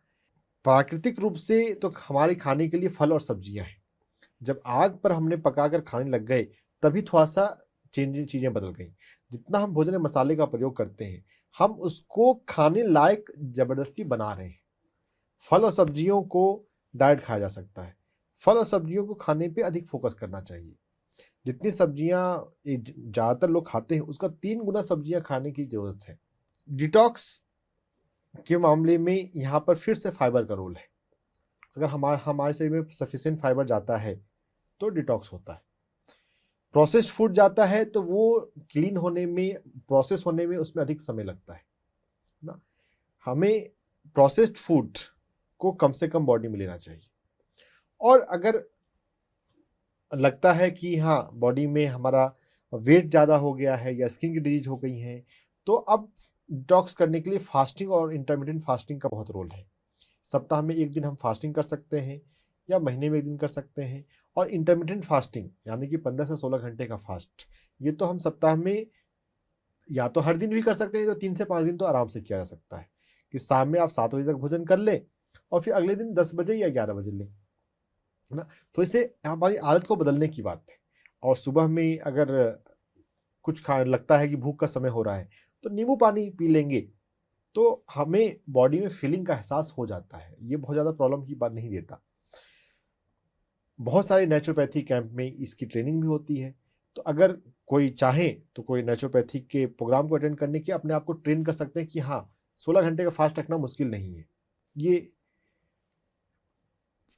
प्राकृतिक रूप से तो हमारे खाने के लिए फल और सब्जियां हैं। जब आग पर हमने पकाकर खाने लग गए तभी थोड़ा सा चीज़ें बदल गई। जितना हम भोजन में मसाले का प्रयोग करते हैं हम उसको खाने लायक ज़बरदस्ती बना रहे हैं। फल और सब्जियों को डाइट खाया जा सकता है। फल और सब्जियों को खाने पे अधिक फोकस करना चाहिए। जितनी सब्जियां ज़्यादातर लोग खाते हैं उसका 3 गुना सब्जियां खाने की ज़रूरत है। डिटॉक्स के मामले में यहाँ पर फिर से फाइबर का रोल है। अगर हमारे शरीर में सफिशिएंट फाइबर जाता है तो डिटॉक्स होता है। प्रोसेस्ड फूड जाता है तो वो क्लीन होने में, प्रोसेस होने में उसमें अधिक समय लगता है ना। हमें प्रोसेस्ड फूड को कम से कम बॉडी में लेना चाहिए। और अगर लगता है कि हाँ बॉडी में हमारा वेट ज़्यादा हो गया है या स्किन की डिजीज हो गई है तो अब डिटॉक्स करने के लिए फास्टिंग और इंटरमिटेंट फास्टिंग का बहुत रोल है। सप्ताह में 1 दिन हम फास्टिंग कर सकते हैं या महीने में 1 दिन कर सकते हैं। और इंटरमिटेंट फास्टिंग यानी कि 15 से 16 घंटे का फास्ट, ये तो हम सप्ताह में या तो हर दिन भी कर सकते हैं, तो 3 से 5 दिन तो आराम से किया जा सकता है कि शाम में आप 7 बजे तक भोजन कर लें और फिर अगले दिन 10 बजे या 11 बजे लें, है ना। तो इसे हमारी आदत को बदलने की बात है। और सुबह में अगर कुछ खा लगता है कि भूख का समय हो रहा है तो नींबू पानी पी लेंगे तो हमें बॉडी में फीलिंग का एहसास हो जाता है। ये बहुत ज़्यादा प्रॉब्लम की बात नहीं देता। बहुत सारे नेचुरोपैथी कैंप में इसकी ट्रेनिंग भी होती है। तो अगर कोई चाहे तो कोई नेचुरोपैथी के प्रोग्राम को अटेंड करने के अपने आप को ट्रेन कर सकते हैं कि हाँ 16 घंटे का फास्ट रखना मुश्किल नहीं है। ये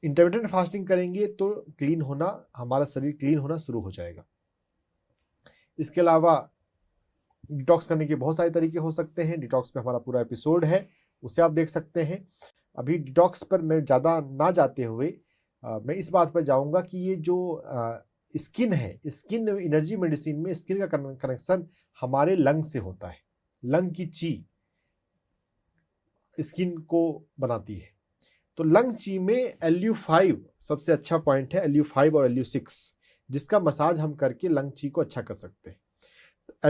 इंटरमिटेंट फास्टिंग करेंगे तो क्लीन होना, हमारा शरीर क्लीन होना शुरू हो जाएगा। इसके अलावा डिटॉक्स करने के बहुत सारे तरीके हो सकते हैं। डिटॉक्स पे हमारा पूरा एपिसोड है, उसे आप देख सकते हैं। अभी डिटॉक्स पर मैं ज़्यादा ना जाते हुए मैं इस बात पर जाऊंगा कि ये जो स्किन है, स्किन एनर्जी मेडिसिन में स्किन का कनेक्शन हमारे लंग से होता है। लंग की ची स्किन को बनाती है। तो लंग ची में LU5 सबसे अच्छा पॉइंट है, LU5 और LU6, जिसका मसाज हम करके लंग ची को अच्छा कर सकते हैं।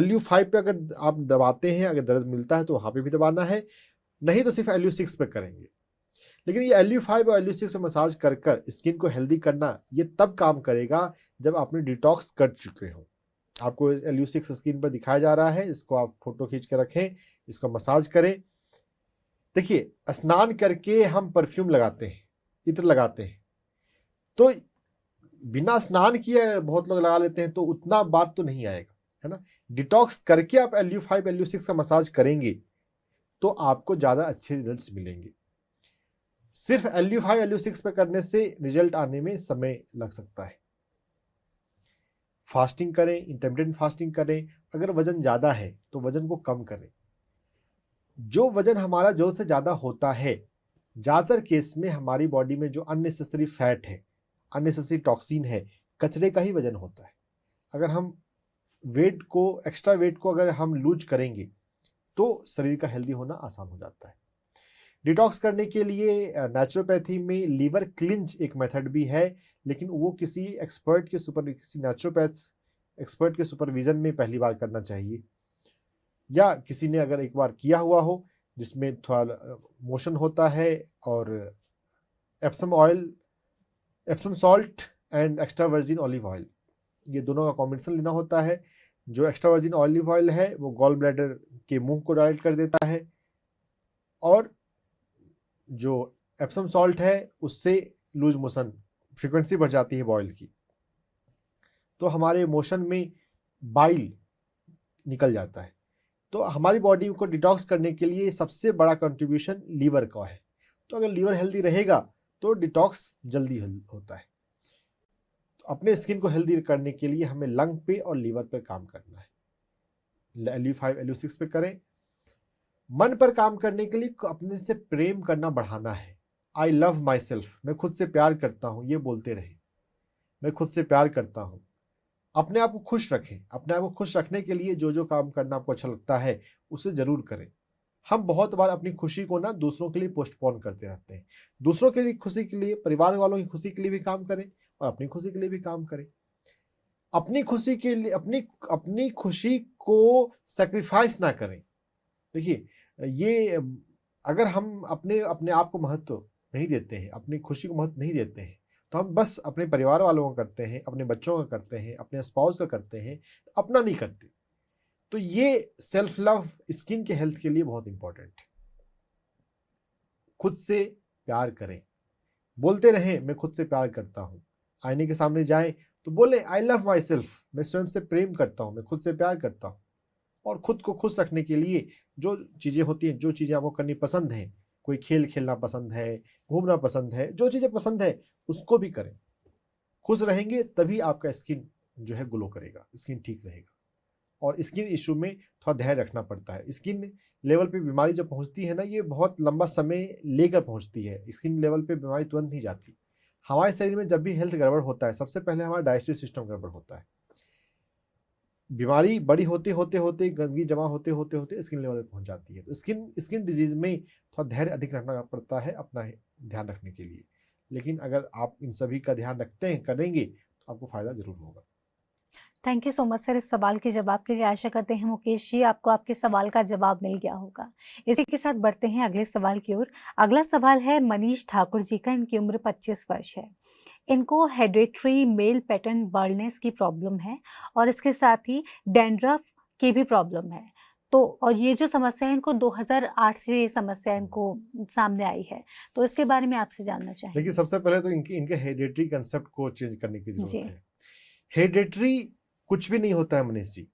LU5 पे अगर आप दबाते हैं, अगर दर्द मिलता है तो वहां पे भी दबाना है, नहीं तो सिर्फ LU6 पे करेंगे। लेकिन ये LU5 और LU6 पे मसाज कर कर स्किन को हेल्दी करना ये तब काम करेगा जब आपने डिटॉक्स कर चुके हो। आपको LU6 स्किन पर दिखाया जा रहा है, इसको आप फोटो खींच के रखें, इसको मसाज करें। देखिए, स्नान करके हम परफ्यूम लगाते हैं, इत्र लगाते हैं, तो बिना स्नान किए बहुत लोग लगा लेते हैं तो उतना बात तो नहीं आएगा, है ना। डिटॉक्स करके आप LU5 LU6 का मसाज करेंगे तो आपको ज्यादा अच्छे रिजल्ट्स मिलेंगे। सिर्फ LU5 LU6 पे करने से रिजल्ट आने में समय लग सकता है। फास्टिंग करें, इंटरमिटेंट फास्टिंग करें। अगर वजन ज्यादा है तो वजन को कम करें। जो वजन हमारा जरूरत से ज्यादा होता है, ज्यादातर केस में हमारी बॉडी में जो अननेसेसरी फैट है, अननेसेसरी टॉक्सिन है, कचरे का ही वजन होता है। अगर हम एक्स्ट्रा वेट को अगर हम लूज करेंगे तो शरीर का हेल्दी होना आसान हो जाता है। डिटॉक्स करने के लिए नेचुरोपैथी में लीवर क्लिंच एक मेथड भी है, लेकिन वो किसी नेचुरोपैथ एक्सपर्ट के सुपरविजन में पहली बार करना चाहिए, या किसी ने अगर एक बार किया हुआ हो जिसमें थोड़ा मोशन होता है, और Epsom oil, Epsom salt and extra virgin olive oil, ये दोनों का कॉम्बिनेशन लेना होता है। जो एक्स्ट्रा वर्जिन ऑलिव ऑयल है वो गॉल ब्लैडर के मुंह को डायरेक्ट कर देता है, और जो एप्सम सॉल्ट है उससे लूज मोशन फ्रीक्वेंसी बढ़ जाती है बॉयल की, तो हमारे मोशन में बाइल निकल जाता है। तो हमारी बॉडी को डिटॉक्स करने के लिए सबसे बड़ा कंट्रीब्यूशन लीवर का है। तो अगर लीवर हेल्दी रहेगा तो डिटॉक्स जल्दी होता है। तो अपने स्किन को हेल्दी करने के लिए हमें लंग पे और लीवर पे काम करना है। LU5 LU6 पे करें। मन पर काम करने के लिए अपने से प्रेम करना बढ़ाना है। आई लव माई सेल्फ, मैं खुद से प्यार करता हूँ, ये बोलते रहे, मैं खुद से प्यार करता हूँ। अपने आप को खुश रखें। अपने आप को खुश रखने के लिए जो जो काम करना आपको अच्छा लगता है उसे जरूर करें। हम बहुत बार अपनी खुशी को ना दूसरों के लिए पोस्टपोन करते रहते हैं। दूसरों के लिए खुशी के लिए, परिवार वालों की खुशी के लिए भी काम करें और अपनी खुशी के लिए भी काम करें। अपनी खुशी के लिए अपनी खुशी को सैक्रिफाइस ना करें। देखिए, ये अगर हम अपने अपने आप को महत्व नहीं देते हैं, अपनी खुशी को महत्व नहीं देते हैं, तो हम बस अपने परिवार वालों का करते हैं, अपने बच्चों का करते हैं, अपने स्पाउस का करते हैं, अपना नहीं करते। तो ये सेल्फ लव स्किन के हेल्थ के लिए बहुत इंपॉर्टेंट है। खुद से प्यार करें, बोलते रहें मैं खुद से प्यार करता हूं। आईने के सामने जाएं तो बोले आई लव माई सेल्फ, मैं स्वयं से प्रेम करता हूं, मैं खुद से प्यार करता हूं। और खुद को खुश रखने के लिए जो चीज़ें होती हैं, जो चीज़ें आपको करनी पसंद हैं, कोई खेल खेलना पसंद है, घूमना पसंद है, जो चीज़ें पसंद है उसको भी करें। खुश रहेंगे तभी आपका स्किन जो है ग्लो करेगा, स्किन ठीक रहेगा। और स्किन इशू में थोड़ा धैर्य रखना पड़ता है। स्किन लेवल पे बीमारी जब पहुंचती है ना, ये बहुत लंबा समय लेकर पहुंचती है। स्किन लेवल पे बीमारी तुरंत नहीं जाती। हमारे शरीर में जब भी हेल्थ गड़बड़ होता है, सबसे पहले हमारा डाइजेस्टिव सिस्टम गड़बड़ होता है। बीमारी बड़ी होते होते होते, गंदगी जमा होते होते होते स्किन लेवल पे पहुंच जाती है। तो स्किन डिजीज में थोड़ा धैर्य अधिक रखना पड़ता है अपना ध्यान रखने के लिए। लेकिन अगर आप इन सभी का ध्यान रखते हैं, करेंगे, तो आपको फायदा जरूर होगा। Thank you so much sir इस सवाल के जवाब के लिए। आशा करते हैं मुकेश जी आपको आपके सवाल का जवाब मिल गया होगा। इसी के साथ बढ़ते हैं अगले सवाल की ओर। अगला सवाल है मनीष ठाकुर जी का। इनकी उम्र 25 वर्ष है। इनको हेरिडिटरी मेल पैटर्न बाल्डनेस की प्रॉब्लम है और इसके साथ ही डैंड्रफ की भी प्रॉब्लम है। तो और ये जो समस्या है इनको 2008 से ये समस्या इनको सामने आई है। तो इसके बारे में आपसे जानना चाहेंगे। देखिए, सबसे पहले तो इनके हेरिडिटरी कंसेप्ट को चेंज करने की जरूरत जी। है। हेरिडिटरी कुछ भी नहीं होता है मनीष जी।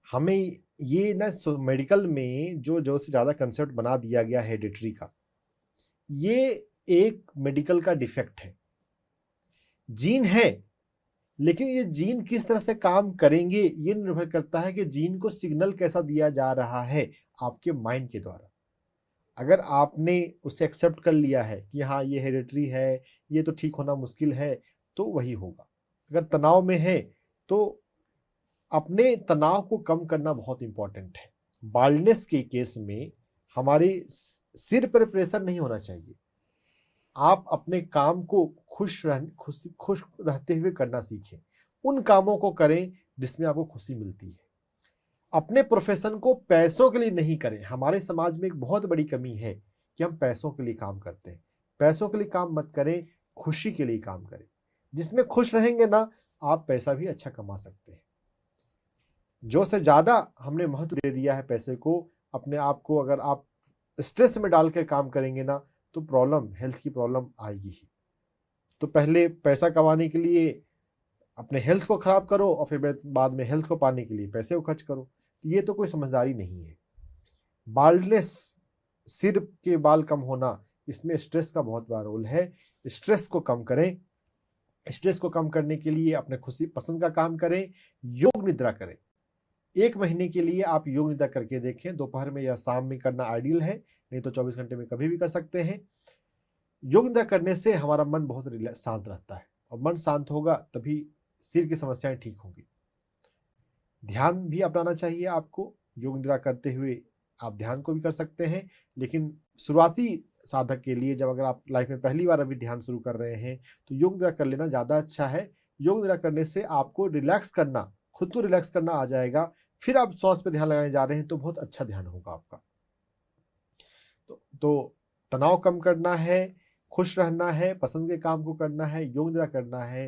हमें ये ना मेडिकल में जो से ज्यादा कंसेप्ट बना दिया गया हेरिडिटरी का, ये एक मेडिकल का डिफेक्ट है। जीन है, लेकिन ये जीन किस तरह से काम करेंगे ये निर्भर करता है कि जीन को सिग्नल कैसा दिया जा रहा है आपके माइंड के द्वारा। अगर आपने उसे एक्सेप्ट कर लिया है कि हाँ ये हेरिडिटरी है, ये तो ठीक होना मुश्किल है, तो वही होगा। अगर तनाव में है तो अपने तनाव को कम करना बहुत इंपॉर्टेंट है। बाल्डनेस के केस में हमारे सिर पर प्रेशर नहीं होना चाहिए। आप अपने काम को खुश रहते हुए करना सीखें। उन कामों को करें जिसमें आपको खुशी मिलती है। अपने प्रोफेशन को पैसों के लिए नहीं करें। हमारे समाज में एक बहुत बड़ी कमी है कि हम पैसों के लिए काम करते हैं। पैसों के लिए काम मत करें, खुशी के लिए काम करें। जिसमें खुश रहेंगे ना, आप पैसा भी अच्छा कमा सकते हैं। जो से ज्यादा हमने महत्व दे दिया है पैसे को, अपने आप को अगर आप स्ट्रेस में डाल के काम करेंगे ना, तो प्रॉब्लम, हेल्थ की प्रॉब्लम आएगी ही। तो पहले पैसा कमाने के लिए अपने हेल्थ को खराब करो और फिर बाद में हेल्थ को पाने के लिए पैसे को खर्च करो। तो ये तो कोई समझदारी नहीं है। बाल्डनेस, सिर के बाल कम होना, इसमें स्ट्रेस का बहुत बड़ा रोल है। स्ट्रेस को कम करें। स्ट्रेस को कम करने के लिए अपने खुशी पसंद का काम करें। योग निद्रा करें। 1 महीने के लिए आप योग निद्रा करके देखें। दोपहर में या शाम में करना आइडियल है, नहीं तो 24 घंटे में कभी भी कर सकते हैं। योग निद्रा करने से हमारा मन बहुत शांत रहता है, और मन शांत होगा तभी सिर की समस्याएं ठीक होंगी। ध्यान भी अपनाना चाहिए आपको। योग निद्रा करते हुए आप ध्यान को भी कर सकते हैं, लेकिन शुरुआती साधक के लिए, जब अगर आप लाइफ में पहली बार अभी ध्यान शुरू कर रहे हैं, तो योग निद्रा कर लेना ज़्यादा अच्छा है। योग निद्रा करने से आपको रिलैक्स करना, खुद को रिलैक्स करना आ जाएगा। फिर आप श्वास पे ध्यान लगाने जा रहे हैं तो बहुत अच्छा ध्यान होगा आपका। तो तनाव कम करना है, खुश रहना है, पसंद के काम को करना है, योग निद्रा करना है,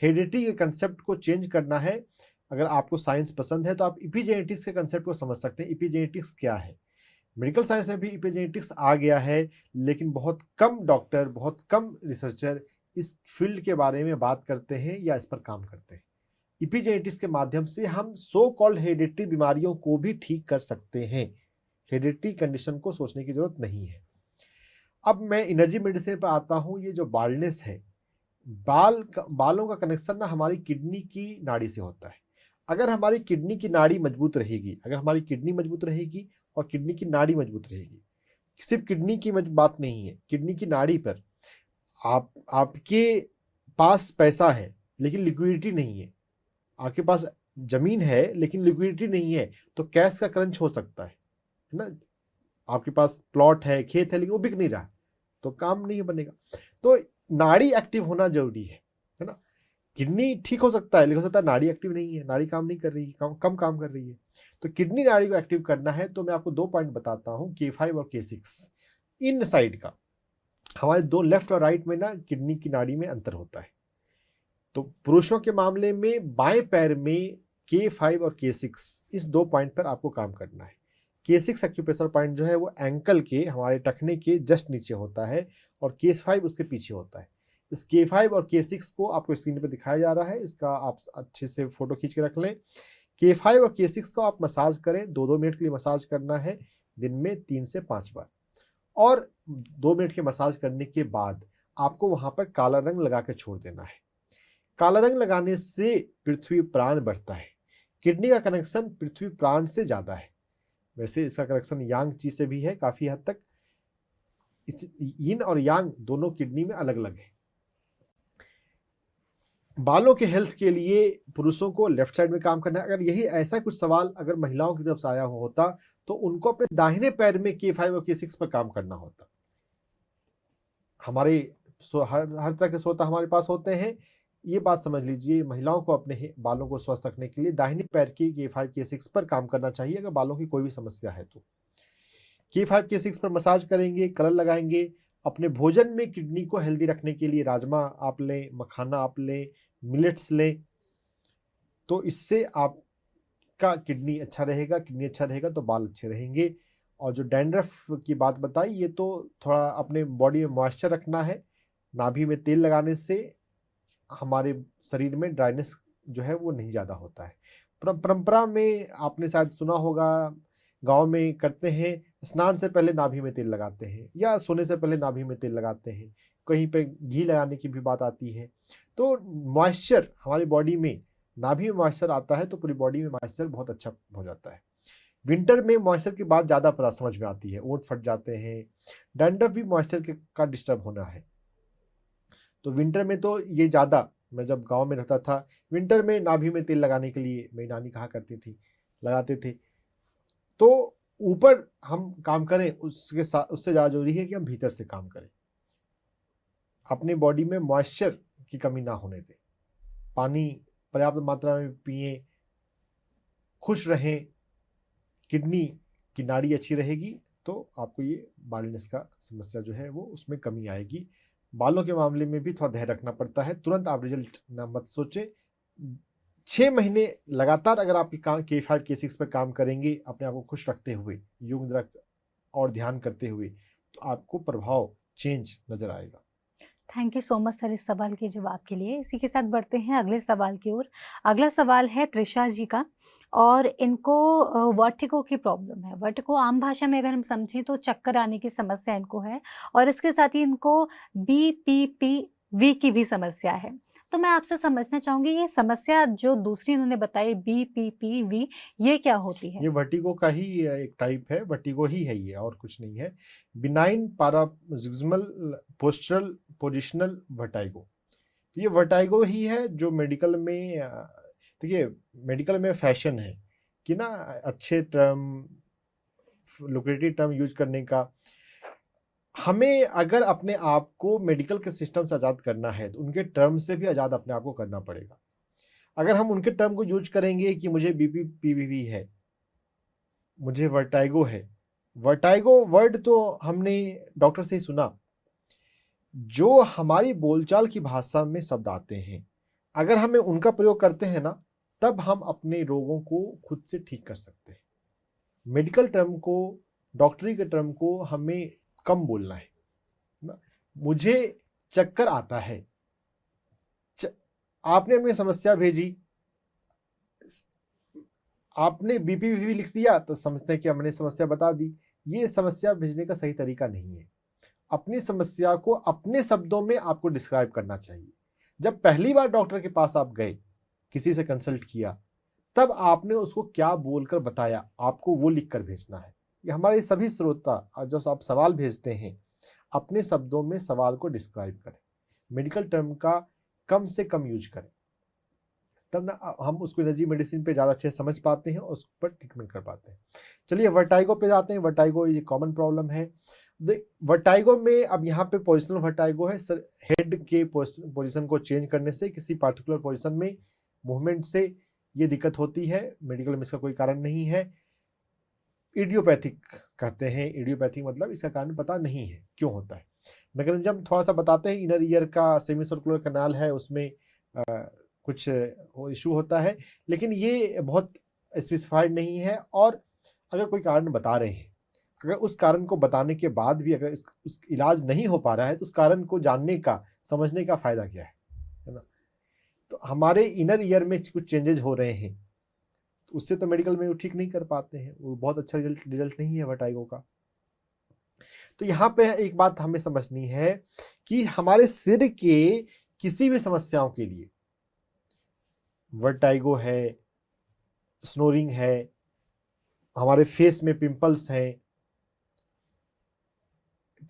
हेरिडिटी के कंसेप्ट को चेंज करना है। अगर आपको साइंस पसंद है तो आप इपिजेनेटिक्स के कंसेप्ट को समझ सकते हैं। इपिजेनेटिक्स क्या है? मेडिकल साइंस में भी इपिजेनेटिक्स आ गया है, लेकिन बहुत कम डॉक्टर, बहुत कम रिसर्चर इस फील्ड के बारे में बात करते हैं या इस पर काम करते हैं। इपिजेनेटिक्स के माध्यम से हम सो कॉल्ड हेरिडिटरी बीमारियों को भी ठीक कर सकते हैं। हेरिडिटरी कंडीशन को सोचने की जरूरत नहीं है। अब मैं एनर्जी मेडिसिन पर आता हूँ। ये जो बाल्डनेस है, बालों का कनेक्शन ना हमारी किडनी की नाड़ी से होता है। अगर हमारी किडनी की नाड़ी मजबूत रहेगी, अगर हमारी किडनी मजबूत रहेगी और किडनी की नाड़ी मजबूत रहेगी, सिर्फ किडनी की बात नहीं है, किडनी की नाड़ी पर आपके पास पैसा है लेकिन लिक्विडिटी नहीं है, आपके पास जमीन है लेकिन लिक्विडिटी नहीं है, तो कैश का क्रंच हो सकता है ना। आपके पास प्लॉट है, खेत है, लेकिन वो बिक नहीं रहा, तो काम नहीं बनेगा। तो नाड़ी एक्टिव होना जरूरी है ना। किडनी ठीक हो सकता है, लेकिन हो सकता है नाड़ी एक्टिव नहीं है, नाड़ी काम नहीं कर रही है, कम काम कर रही है। तो किडनी नाड़ी को एक्टिव करना है तो मैं आपको 2 पॉइंट बताता हूँ, K5 और K6। इन साइड का हमारे 2 लेफ्ट और राइट में ना किडनी की नाड़ी में अंतर होता है। तो पुरुषों के मामले में बाएं पैर में K5 और K6, इस 2 पॉइंट पर आपको काम करना है। K6 एक्यूप्रेशर पॉइंट जो है वो एंकल के, हमारे टखने के जस्ट नीचे होता है, और K5 उसके पीछे होता है। इस K5 और K6 को आपको स्क्रीन पर दिखाया जा रहा है, इसका आप अच्छे से फोटो खींच के रख लें। K5 और K6 को आप मसाज करें, 2-2 मिनट के लिए मसाज करना है, दिन में 3 से 5 बार। और 2 मिनट के मसाज करने के बाद आपको वहां पर काला रंग लगा के छोड़ देना है। काला रंग लगाने से पृथ्वी प्राण बढ़ता है। किडनी का कनेक्शन पृथ्वी प्राण से ज्यादा है। वैसे इसका कनेक्शन यांग ची से भी है काफी हद तक। यिन और यांग दोनों किडनी में अलग अलग है। बालों के हेल्थ के लिए पुरुषों को लेफ्ट साइड में काम करना है। अगर यही ऐसा कुछ सवाल अगर महिलाओं की तरफ से आया होता तो उनको अपने दाहिने पैर में K5 और K6 पर काम करना होता। हमारे हर तरह के श्रोता हमारे पास होते हैं, ये बात समझ लीजिए, महिलाओं को अपने बालों को स्वस्थ रखने के लिए दाहिने पैर की K5 K6 पर काम करना चाहिए अगर बालों की कोई भी समस्या है तो। K5 K6 पर मसाज करेंगे, कलर लगाएंगे। अपने भोजन में किडनी को हेल्दी रखने के लिए राजमा आप लें, मखाना आप लें, मिलेट्स लें, तो इससे आपका किडनी अच्छा रहेगा। किडनी अच्छा रहेगा तो बाल अच्छे रहेंगे। और जो डैंड्रफ की बात बताई, ये तो थोड़ा अपने बॉडी में मॉइस्चर रखना है। नाभि में तेल लगाने से हमारे शरीर में ड्राइनेस जो है वो नहीं ज़्यादा होता है। परंपरा में आपने शायद सुना होगा, गांव में करते हैं, स्नान से पहले नाभि में तेल लगाते हैं या सोने से पहले नाभि में तेल लगाते हैं। कहीं पे घी लगाने की भी बात आती है। तो मॉइस्चर हमारी बॉडी में, नाभि में मॉइस्चर आता है तो पूरी बॉडी में मॉइस्चर बहुत अच्छा हो जाता है। विंटर में मॉइस्चर की बात ज़्यादा पता समझ में आती है, ओंठ फट जाते हैं। डैंड्रफ भी मॉइस्चर का डिस्टर्ब होना है। तो विंटर में तो ये ज़्यादा, मैं जब गांव में रहता था, विंटर में नाभि में तेल लगाने के लिए मेरी नानी कहा करती थी, लगाते थे। तो ऊपर हम काम करें उसके साथ, उससे ज़्यादा जरूरी है कि हम भीतर से काम करें, अपने बॉडी में मॉइस्चर की कमी ना होने दें। पानी पर्याप्त मात्रा में पिएं, खुश रहें, किडनी की नाड़ी अच्छी रहेगी तो आपको ये बाल्डनेस का समस्या जो है वो उसमें कमी आएगी। बालों के मामले में भी थोड़ा ध्यान रखना पड़ता है, तुरंत आप रिजल्ट ना मत सोचें। 6 महीने लगातार अगर आप K5 K6 पर काम करेंगे, अपने आप को खुश रखते हुए, योग निद्रा और ध्यान करते हुए, तो आपको प्रभाव चेंज नजर आएगा। Thank you so much sir इस सवाल के जवाब के लिए। इसी के साथ बढ़ते हैं अगले सवाल की ओर। अगला सवाल है त्रिशा जी का, और इनको वर्टिगो की प्रॉब्लम है। वर्टिगो आम भाषा में अगर हम समझें तो चक्कर आने की समस्या इनको है, और इसके साथ ही इनको BPPV की भी समस्या है। तो मैं आपसे समझना चाहूंगी, ये समस्या जो दूसरी इन्होंने बताई BPPV, ये क्या होती है? ये वर्टिगो का ही एक टाइप है, वर्टिगो ही है ये, और कुछ नहीं है। बिनाइन पैराजिग्मल पोस्चरल पोजिशनल वर्टाइगो, तो ये वर्टाइगो ही है जो मेडिकल में, देखिए मेडिकल में फैशन है कि ना अच्छे टर्म, लुक्रेटिव टर्म यूज करने का। हमें अगर अपने आप को मेडिकल के सिस्टम से आज़ाद करना है तो उनके टर्म से भी आज़ाद अपने आप को करना पड़ेगा। अगर हम उनके टर्म को यूज करेंगे कि मुझे BPPV है, मुझे वर्टाइगो है, वर्टाइगो वर्ड तो हमने डॉक्टर से ही सुना। जो हमारी बोलचाल की भाषा में शब्द आते हैं, अगर हमें उनका प्रयोग करते हैं ना, तब हम अपने रोगों को खुद से ठीक कर सकते हैं। मेडिकल टर्म को, डॉक्टरी के टर्म को हमें कम बोलना है ना। मुझे चक्कर आता है, आपने अपनी समस्या भेजी, आपने बीपी भी लिख दिया तो समझते हैं कि हमने समस्या बता दी। ये समस्या भेजने का सही तरीका नहीं है। अपनी समस्या को अपने शब्दों में आपको डिस्क्राइब करना चाहिए। जब पहली बार डॉक्टर के पास आप गए, किसी से कंसल्ट किया, तब आपने उसको क्या बोलकर बताया, आपको वो लिख कर भेजना है। ये हमारे सभी श्रोता, जब आप सवाल भेजते हैं, अपने शब्दों में सवाल को डिस्क्राइब करें, मेडिकल टर्म का कम से कम यूज करें, तब ना हम उसको एनर्जी मेडिसिन पे ज़्यादा अच्छे से समझ पाते हैं और उस पर ट्रीटमेंट कर पाते हैं। चलिए वर्टाइगो पे जाते हैं। वर्टाइगो ये कॉमन प्रॉब्लम है। वर्टाइगो में अब यहाँ पे पोजिशनल वर्टाइगो है। सर, हेड के पोजीशन को चेंज करने से, किसी पार्टिकुलर पोजीशन में मूवमेंट से ये दिक्कत होती है। मेडिकल में इसका कोई कारण नहीं है। इडियोपैथिक कहते हैं। इडियोपैथिक मतलब इसका कारण पता नहीं है क्यों होता है। मैकेनिज्म थोड़ा सा बताते हैं। इनर ईयर का सेमी सर्कुलर कैनाल है, उसमें कुछ इशू होता है, लेकिन ये बहुत स्पेसिफाइड नहीं है। और अगर कोई कारण बता रहे हैं, अगर उस कारण को बताने के बाद भी अगर उस इलाज नहीं हो पा रहा है, तो उस कारण को जानने का, समझने का फायदा क्या है ना। तो हमारे इनर ईयर में कुछ चेंजेस हो रहे हैं, तो उससे तो मेडिकल में वो ठीक नहीं कर पाते हैं। वो बहुत अच्छा रिजल्ट नहीं है वर्टाइगो का। तो यहाँ पे एक बात हमें समझनी है कि हमारे सिर के किसी भी समस्याओं के लिए, वर्टाइगो है, स्नोरिंग है, हमारे फेस में पिंपल्स हैं,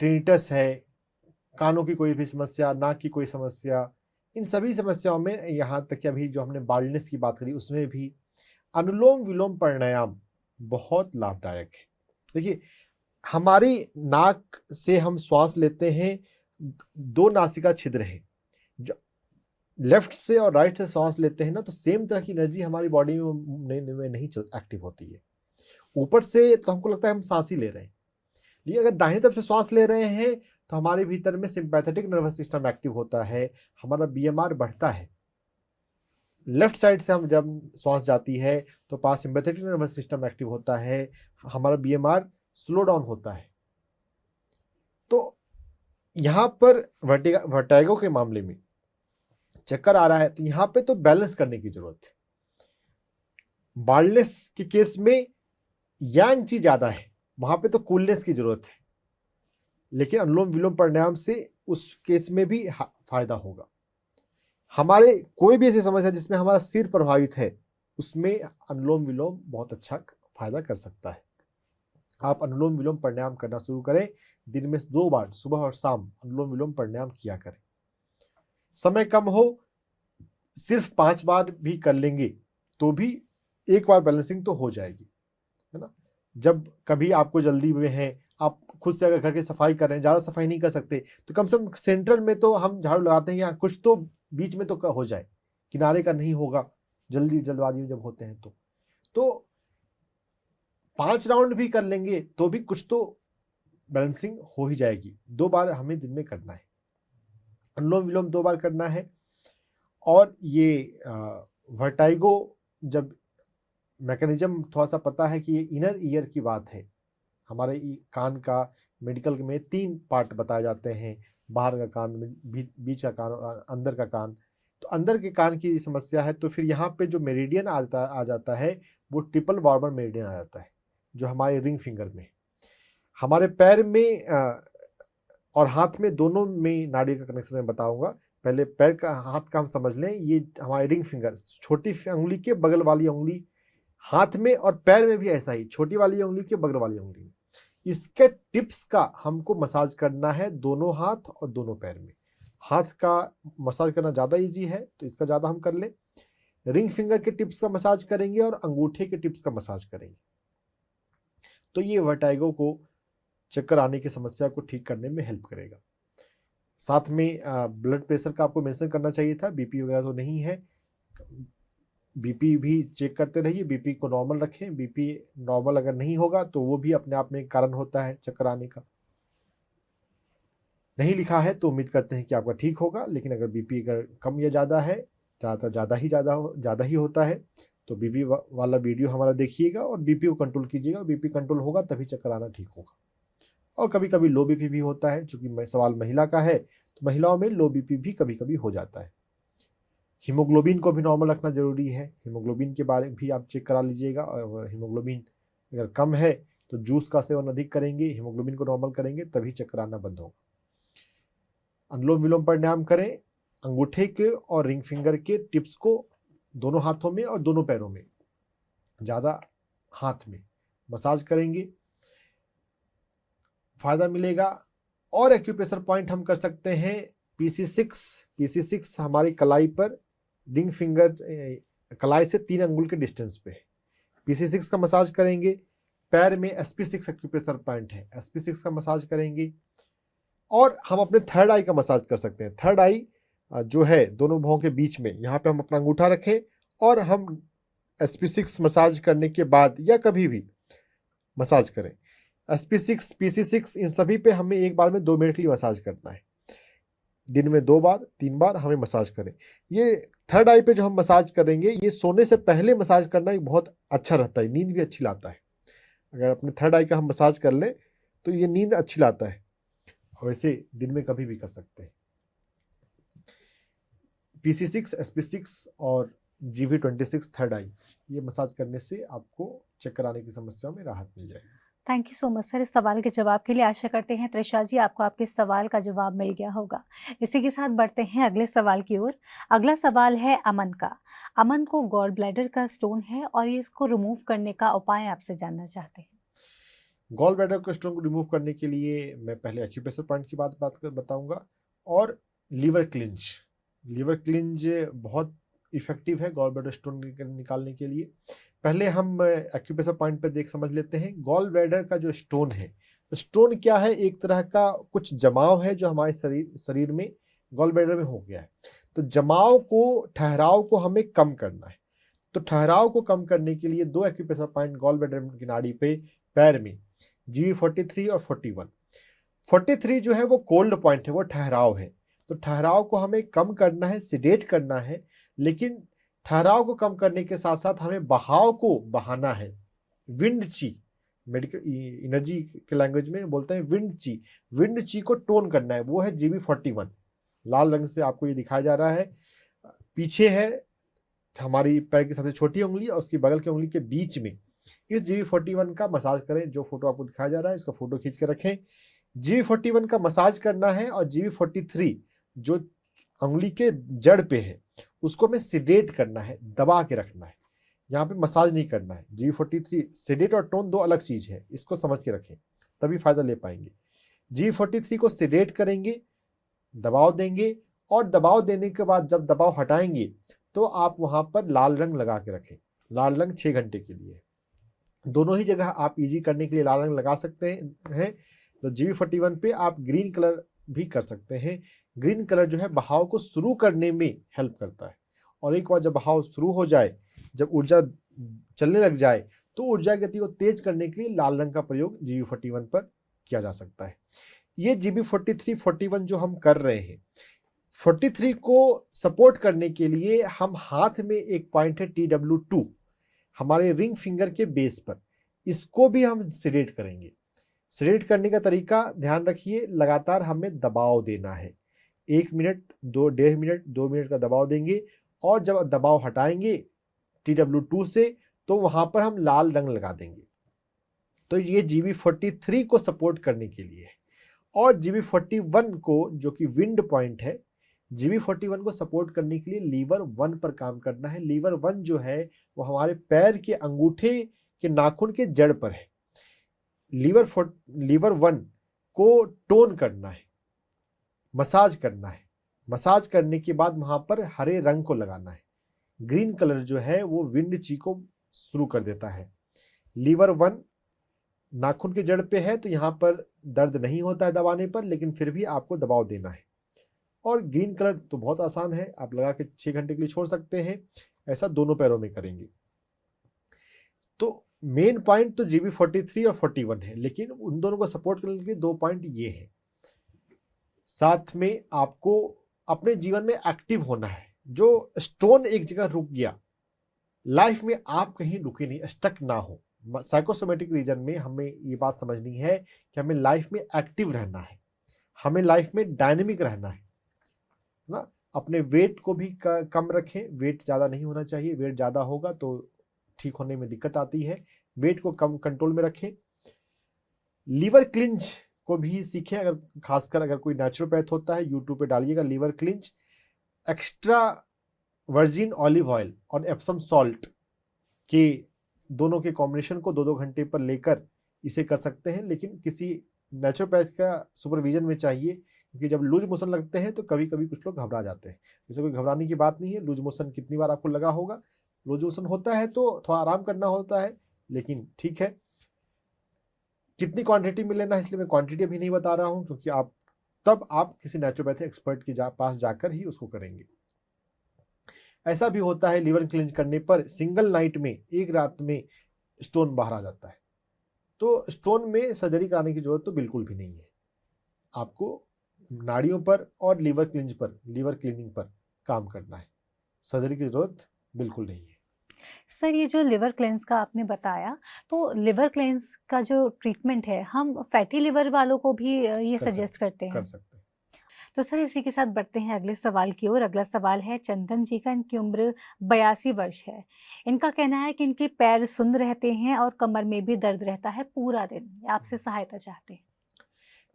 टिनिटस है, कानों की कोई भी समस्या, नाक की कोई समस्या, इन सभी समस्याओं में, यहाँ तक कि अभी जो हमने बाल्डनेस की बात करी, उसमें भी अनुलोम विलोम प्राणायाम बहुत लाभदायक है। देखिए, हमारी नाक से हम श्वास लेते हैं, दो नासिका छिद्र हैं। जो लेफ्ट से और राइट से सांस लेते हैं ना, तो सेम तरह की एनर्जी हमारी बॉडी में नहीं एक्टिव होती है। ऊपर से तो हमको लगता है हम सांस ही ले रहे हैं, लेकिन अगर दाहिनी तरफ से सांस ले रहे हैं तो हमारे भीतर में सिंपैथेटिक नर्वस सिस्टम एक्टिव होता है, हमारा बीएमआर बढ़ता है। लेफ्ट साइड से हम जब सांस जाती है तो पास सिंपैथेटिक नर्वस सिस्टम एक्टिव होता है, हमारा बीएमआर स्लो डाउन होता है। तो यहाँ पर वर्टाइगो के मामले में चक्कर आ रहा है, तो यहाँ पे तो बैलेंस करने की जरूरत है। बाल्डनेस के केस में यांग चीज ज्यादा है, वहां पे तो कूलनेस की जरूरत है, लेकिन अनुलोम विलोम प्राणायाम से उस केस में भी फायदा होगा। हमारे कोई भी ऐसी समस्या जिसमें हमारा सिर प्रभावित है, उसमें अनुलोम विलोम बहुत अच्छा फायदा कर सकता है। आप अनुलोम विलोम प्राणायाम करना शुरू करें। दिन में 2 बार, सुबह और शाम, अनुलोम विलोम प्राणायाम किया करें। समय कम हो, सिर्फ 5 बार भी कर लेंगे तो भी एक बार बैलेंसिंग तो हो जाएगी, है ना। जब कभी आपको जल्दी में है, आप खुद से अगर घर की सफाई कर रहे हैं, ज़्यादा सफाई नहीं कर सकते, तो कम से कम सेंट्रल में तो हम झाड़ू लगाते हैं, या कुछ तो बीच में तो हो जाए, किनारे का नहीं होगा जल्दबाजी में जब होते हैं। तो 5 राउंड भी कर लेंगे तो भी कुछ तो बैलेंसिंग हो ही जाएगी। 2 बार हमें दिन में करना है, अनुलोम विलोम 2 बार करना है। और ये वर्टाइगो, जब मैकेनिज्म थोड़ा सा पता है कि ये इनर ईयर की बात है, हमारे कान का मेडिकल में 3 पार्ट बताए जाते हैं, बाहर का कान, बीच का कान और अंदर का कान। तो अंदर के कान की समस्या है, तो फिर यहाँ पे जो मेरिडियन आ जाता है, वो ट्रिपल बार्बर मेरिडियन आ जाता है, जो हमारे रिंग फिंगर में, हमारे पैर में और हाथ में, दोनों में नाड़ी का कनेक्शन मैं बताऊंगा। पहले पैर का, हाथ का हम समझ लें। ये हमारे रिंग फिंगर, छोटी उंगली के बगल वाली उंगली हाथ में, और पैर में भी ऐसा ही, छोटी वाली उंगली के बगल वाली उंगली में। इसके टिप्स का हमको मसाज करना है, दोनों हाथ और दोनों पैर में। हाथ का मसाज करना ज़्यादा इजी है, तो इसका ज़्यादा हम कर लें। रिंग फिंगर के टिप्स का मसाज करेंगे और अंगूठे के टिप्स का मसाज करेंगे। तो ये वर्टाइगो को, चक्कर आने की समस्या को ठीक करने में हेल्प करेगा। साथ में ब्लड प्रेशर का आपको मेंशन करना चाहिए था, बीपी वगैरह तो नहीं है। बीपी भी चेक करते रहिए, बीपी को नॉर्मल रखें। बीपी नॉर्मल अगर नहीं होगा तो वो भी अपने आप में एक कारण होता है चक्कर आने का। नहीं लिखा है तो उम्मीद करते हैं कि आपका ठीक होगा, लेकिन अगर बीपी अगर कम या ज़्यादा है, ज़्यादातर ज़्यादा ही होता है, तो बीपी वाला वीडियो हमारा देखिएगा और बीपी को कंट्रोल कीजिएगा। बीपी कंट्रोल होगा तभी चक्कर आना ठीक होगा। और कभी कभी लो बीपी भी होता है, चूंकि सवाल महिला का है तो महिलाओं में लो बीपी भी कभी कभी हो जाता है। हीमोग्लोबिन को भी नॉर्मल रखना जरूरी है। हीमोग्लोबिन के बारे में भी आप चेक करा लीजिएगा, और हीमोग्लोबिन अगर कम है तो जूस का सेवन अधिक करेंगे, हीमोग्लोबिन को नॉर्मल करेंगे, तभी चक्कर आना बंद होगा। अनुलोम विलोम प्राणायाम करें। अंगूठे के और रिंग फिंगर के टिप्स को दोनों हाथों में और दोनों पैरों में, ज़्यादा हाथ में मसाज करेंगे, फायदा मिलेगा। और एक्यूप्रेशर पॉइंट हम कर सकते हैं PC6 हमारी कलाई पर, रिंग फिंगर कलाई से 3 अंगुल के डिस्टेंस पे है। PC6 का मसाज करेंगे। पैर में SP6 एक्यूप्रेशर पॉइंट है, SP6 का मसाज करेंगे। और हम अपने थर्ड आई का मसाज कर सकते हैं। थर्ड आई जो है दोनों भौं के बीच में, यहाँ पे हम अपना अंगूठा रखें और हम SP6 मसाज करने के बाद या कभी भी मसाज करें। SP6 PC6 इन सभी पे हमें एक बार में 2 मिनट के लिए मसाज करना है। दिन में 2 बार 3 बार हमें मसाज करें। ये थर्ड आई पे जो हम मसाज करेंगे, ये सोने से पहले मसाज करना एक बहुत अच्छा रहता है, नींद भी अच्छी लाता है। अगर अपने थर्ड आई का हम मसाज कर लें तो ये नींद अच्छी लाता है। वैसे दिन में कभी भी कर सकते हैं। PC6 SP6 और GV26 थर्ड आई, ये मसाज करने से आपको चक्कर आने की समस्या में राहत मिल जाएगी। Thank you so much sir इस सवाल के जवाब के लिए। आशा करते हैं त्रिशा जी आपको आपके सवाल का जवाब मिल गया होगा। इसी के साथ बढ़ते हैं अगले सवाल की ओर। अगला सवाल है अमन का। अमन को गॉल ब्लैडर का स्टोन है और ये इसको रिमूव करने का उपाय आपसे जानना चाहते हैं। गॉल ब्लैडर को स्टोन को रिमूव करने के लिए मैं पहले एक्यूप्रेशर पॉइंट की बात बताऊंगा, और लीवर क्लिंज बहुत इफेक्टिव है गॉल ब्लैडर स्टोन निकालने के लिए। पहले हम एक्यूप्रेशर पॉइंट पे समझ लेते हैं। गॉल ब्लैडर का जो स्टोन है, स्टोन क्या है, एक तरह का कुछ जमाव है जो हमारे शरीर में गॉल ब्लैडर में हो गया है। तो जमाव को, ठहराव को हमें कम करना है। तो ठहराव को कम करने के लिए 2 एक्यूप्रेशर पॉइंट गॉल ब्लैडर की नाड़ी पे पैर में, GV43 और 41। 43 जो है वो कोल्ड पॉइंट है, वो ठहराव है। तो ठहराव को हमें कम करना है, सिडेट करना है, लेकिन ठहराव को कम करने के साथ साथ हमें बहाव को बहाना है। विंड ची, मेडिकल एनर्जी के लैंग्वेज में बोलते हैं विंड ची को टोन करना है, वो है GV41। लाल रंग से आपको ये दिखाया जा रहा है। पीछे है हमारी पैर की सबसे छोटी उंगली और उसकी बगल की उंगली के बीच में। इस GV41 का मसाज करें। जो फोटो आपको दिखाया जा रहा है इसका फोटो खींच के रखें। GV41 का मसाज करना है, और GV43 जो उंगली के जड़ पे है उसको हमें सिडेट करना है, दबा के रखना है, यहाँ पे मसाज नहीं करना है। GV43 सिडेट और टोन 2 अलग चीज है, इसको समझ के रखें तभी फायदा ले पाएंगे। GV43 को सिडेट करेंगे, दबाव देंगे, और दबाव देने के बाद जब दबाव हटाएंगे तो आप वहां पर लाल रंग लगा के रखें। लाल रंग 6 घंटे के लिए। दोनों ही जगह आप इजी करने के लिए लाल रंग लगा सकते हैं। तो GV41 पे आप ग्रीन कलर भी कर सकते हैं। ग्रीन कलर जो है बहाव को शुरू करने में हेल्प करता है, और एक बार जब बहाव शुरू हो जाए, जब ऊर्जा चलने लग जाए, तो ऊर्जा गति को तेज करने के लिए लाल रंग का प्रयोग GV41 पर किया जा सकता है। ये GV43 41 जो हम कर रहे हैं, 43 को सपोर्ट करने के लिए हम हाथ में एक पॉइंट है TW2 हमारे रिंग फिंगर के बेस पर, इसको भी हम सिडेट करेंगे। सिडेट करने का तरीका ध्यान रखिए, लगातार हमें दबाव देना है। 1 मिनट, 1.5 मिनट, 2 मिनट का दबाव देंगे, और जब दबाव हटाएंगे TW2 से तो वहां पर हम लाल रंग लगा देंगे। तो ये GV43 को सपोर्ट करने के लिए है। और GV41 को, जो कि विंड पॉइंट है, GV41 को सपोर्ट करने के लिए लीवर 1 पर काम करना है। लीवर 1 जो है वो हमारे पैर के अंगूठे के नाखून के जड़ पर है। लीवर 1 को टोन करना है, मसाज करना है। मसाज करने के बाद वहां पर हरे रंग को लगाना है। ग्रीन कलर जो है वो विंड ची को शुरू कर देता है। लीवर 1 नाखून के जड़ पे है, तो यहाँ पर दर्द नहीं होता है दबाने पर, लेकिन फिर भी आपको दबाव देना है। और ग्रीन कलर तो बहुत आसान है, आप लगा के 6 घंटे के लिए छोड़ सकते हैं। ऐसा दोनों पैरों में करेंगे। तो मेन पॉइंट तो GB43 और 41 है, लेकिन उन दोनों को सपोर्ट करने के लिए 2 पॉइंट ये है। साथ में आपको अपने जीवन में एक्टिव होना है। जो स्टोन एक जगह रुक गया, लाइफ में आप कहीं रुके नहीं, स्टक ना हो। साइकोसोमेटिक रीजन में हमें ये बात समझनी है कि हमें लाइफ में एक्टिव रहना है, हमें लाइफ में डायनेमिक रहना है ना। अपने वेट को भी कम रखें, वेट ज़्यादा नहीं होना चाहिए, वेट ज़्यादा होगा तो ठीक होने में दिक्कत आती है। वेट को कम कंट्रोल में रखें। लीवर क्लिंच को भी सीखें, अगर खासकर अगर कोई नेचुरोपैथ होता है, यूट्यूब पे डालिएगा liver cleanse. Extra virgin olive oil और एप्सम सॉल्ट के दोनों के कॉम्बिनेशन को 2-2 घंटे पर लेकर इसे कर सकते हैं, लेकिन किसी नेचुरोपैथ का सुपरविजन में चाहिए, क्योंकि जब लूज मोशन लगते हैं तो कभी कभी कुछ लोग घबरा जाते हैं। जैसे कोई घबराने की बात नहीं है। लूज मोशन कितनी बार आपको लगा होगा? लूज मोशन होता है तो थोड़ा आराम करना होता है, लेकिन ठीक है। कितनी क्वांटिटी में लेना है इसलिए मैं क्वांटिटी अभी नहीं बता रहा हूं, क्योंकि आप किसी नेचुरोपैथी एक्सपर्ट के पास जाकर ही उसको करेंगे। ऐसा भी होता है लीवर क्लींज करने पर सिंगल नाइट में, एक रात में स्टोन बाहर आ जाता है। तो स्टोन में सर्जरी कराने की जरूरत तो बिल्कुल भी नहीं है। आपको नाड़ियों पर और लीवर क्लीनिंग पर काम करना है। सर्जरी की जरूरत बिल्कुल नहीं है। सर, ये जो लिवर क्लेंस का आपने बताया, तो लिवर क्लेंस का जो ट्रीटमेंट है, हम फैटी लिवर वालों को भी ये सजेस्ट करते कर हैं। सकते हैं। तो सर, इसी के साथ बढ़ते हैं अगले सवाल की ओर। अगला सवाल है चंदन जी का। इनकी उम्र 82 वर्ष है। इनका कहना है कि इनके पैर सुन्न रहते हैं और कमर में भी दर्द रहता है पूरा दिन। ये आपसे सहायता चाहते हैं।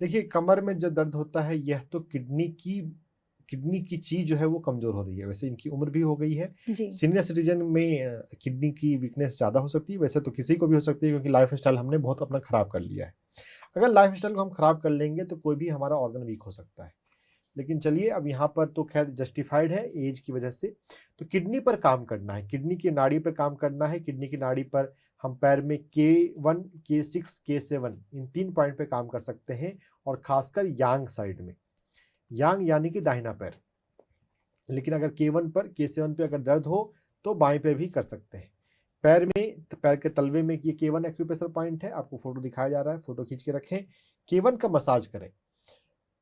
देखिए, कमर में जो दर्द होता है यह तो किडनी की चीज जो है वो कमजोर हो रही है। वैसे इनकी उम्र भी हो गई है। जी। सीनियर सिटीजन में किडनी की वीकनेस ज़्यादा हो सकती है। वैसे तो किसी को भी हो सकती है, क्योंकि लाइफ स्टाइल हमने बहुत अपना खराब कर लिया है। अगर लाइफ स्टाइल को हम खराब कर लेंगे तो कोई भी हमारा ऑर्गन वीक हो सकता है। लेकिन चलिए, अब यहाँ पर तो खैर जस्टिफाइड है एज की वजह से। तो किडनी पर काम करना है, किडनी की नाड़ी पर काम करना है। किडनी की नाड़ी पर हम पैर में K1, K6, K7 इन 3 पॉइंट पे काम कर सकते हैं, और खासकर यांग साइड में, यांग यानी कि दाहिना पैर। लेकिन अगर K1 पर, K7 पे अगर दर्द हो तो बाएं पे भी कर सकते हैं। पैर के तलवे में ये K1 एक्यूप्रेशर पॉइंट है। आपको फोटो दिखाया जा रहा है, फोटो खींच के रखें। K1 का मसाज करें।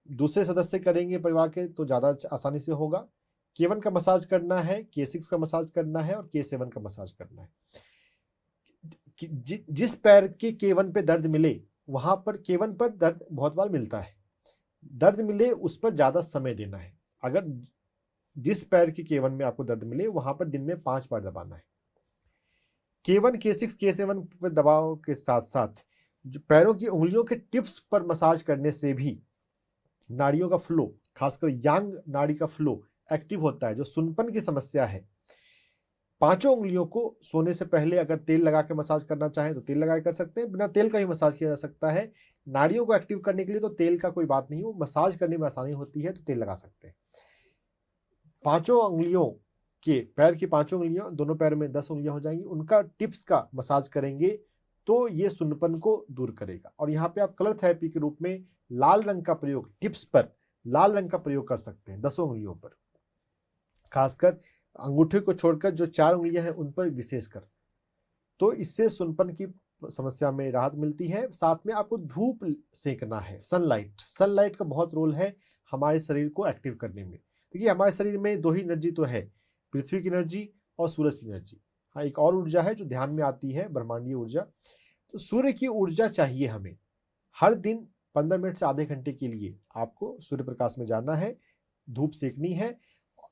दूसरे सदस्य करेंगे परिवार के तो ज़्यादा आसानी से होगा। K1 का मसाज करना है, K6 का मसाज करना है और K7 का मसाज करना है। जिस पैर के K1 पे दर्द मिले, वहां पर K1 पर दर्द बहुत बार मिलता है। दर्द मिले उस पर ज़्यादा समय देना है। अगर जिस पैर की K1 में आपको दर्द मिले, वहां पर दिन में 5 बार दबाना है। K1, K6, K7 पर दबाव के साथ साथ जो पैरों की उंगलियों के टिप्स पर मसाज करने से भी नाड़ियों का फ्लो, खासकर यांग नाड़ी का फ्लो एक्टिव होता है। जो सुनपन की समस्या है, 5 उंगलियों को सोने से पहले अगर तेल लगा के मसाज करना चाहें तो तेल लगा के कर सकते हैं, बिना तेल का ही मसाज किया जा सकता है। नाड़ियों को एक्टिव करने के लिए तो तेल का कोई बात नहीं, वो मसाज करने में आसानी होती है तो तेल लगा सकते हैं। 5 उंगलियों के, पैर की 5 उंगलियां, दोनों पैर में 10 उंगलियां हो जाएंगी, उनका टिप्स का मसाज करेंगे तो ये सुन्नपन को दूर करेगा। और यहाँ पे आप कलर थेरेपी के रूप में लाल रंग का प्रयोग, टिप्स पर लाल रंग का प्रयोग कर सकते हैं 10 उंगलियों पर, खासकर अंगूठे को छोड़कर जो 4 उंगलियां हैं उन पर विशेषकर। तो इससे सुनपन की समस्या में राहत मिलती है। साथ में आपको धूप सेकना है, सनलाइट का बहुत रोल है हमारे शरीर को एक्टिव करने में। देखिए, हमारे शरीर में 2 ही एनर्जी तो है, पृथ्वी की एनर्जी और सूरज की एनर्जी। हाँ, एक और ऊर्जा है जो ध्यान में आती है, ब्रह्मांडीय ऊर्जा। तो सूर्य की ऊर्जा चाहिए हमें। हर दिन 15 मिनट से आधे घंटे के लिए आपको सूर्य प्रकाश में जाना है, धूप सेकनी है।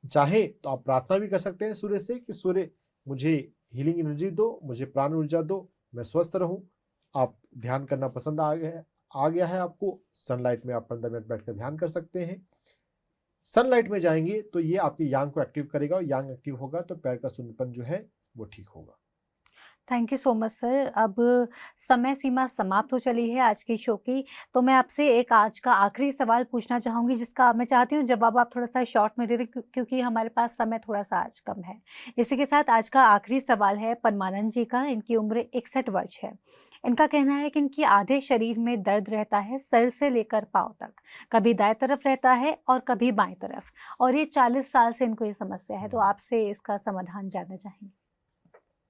चाहे तो आप प्रार्थना भी कर सकते हैं सूर्य से कि सूर्य मुझे हीलिंग एनर्जी दो, मुझे प्राण ऊर्जा दो, मैं स्वस्थ रहूं। आप ध्यान करना पसंद आ गया है आपको, सनलाइट में आप 15 मिनट बैठकर ध्यान कर सकते हैं। सनलाइट में जाएंगे तो ये आपके यांग को एक्टिव करेगा, और यांग एक्टिव होगा तो पैर का सुन्नपन जो है वो ठीक होगा। Thank you so much sir. अब समय सीमा समाप्त हो चली है आज के शो की, तो मैं आपसे एक आज का आखिरी सवाल पूछना चाहूँगी, जिसका मैं चाहती हूँ जवाब आप थोड़ा-सा शॉर्ट में दे दें, क्योंकि हमारे पास समय थोड़ा-सा आज कम है। इसी के साथ आज का आखिरी सवाल है परमानंद जी का, इनकी उम्र 61 वर्ष है। इनका कहना है कि इनके आधे शरीर में दर्द रहता है, सर से लेकर पाँव तक। कभी दाएँ तरफ रहता है और कभी बाएँ तरफ, और ये 40 साल से इनको ये समस्या है, तो आपसे इसका समाधान जानना चाहेंगे।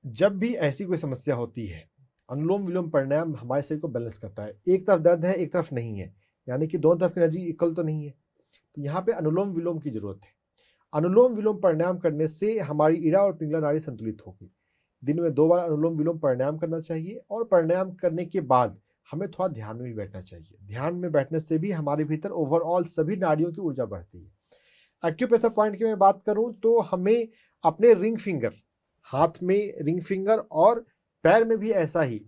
जब भी ऐसी कोई समस्या होती है, अनुलोम विलोम प्राणायाम हमारे शरीर को बैलेंस करता है। एक तरफ दर्द है, एक तरफ नहीं है, यानी कि दोनों तरफ की एनर्जी इक्वल तो नहीं है। तो यहाँ पे अनुलोम विलोम की जरूरत है। अनुलोम विलोम प्राणायाम करने से हमारी इड़ा और पिंगला नाड़ी संतुलित होगी। दिन में 2 बार अनुलोम विलोम प्राणायाम करना चाहिए, और प्राणायाम करने के बाद हमें थोड़ा ध्यान में भी बैठना चाहिए। ध्यान में बैठने से भी हमारे भीतर ओवरऑल सभी नाड़ियों की ऊर्जा बढ़ती है। एक्यूप्रेशर पॉइंट की मैं बात करूं तो हमें अपने रिंग फिंगर, हाथ में रिंग फिंगर और पैर में भी ऐसा ही,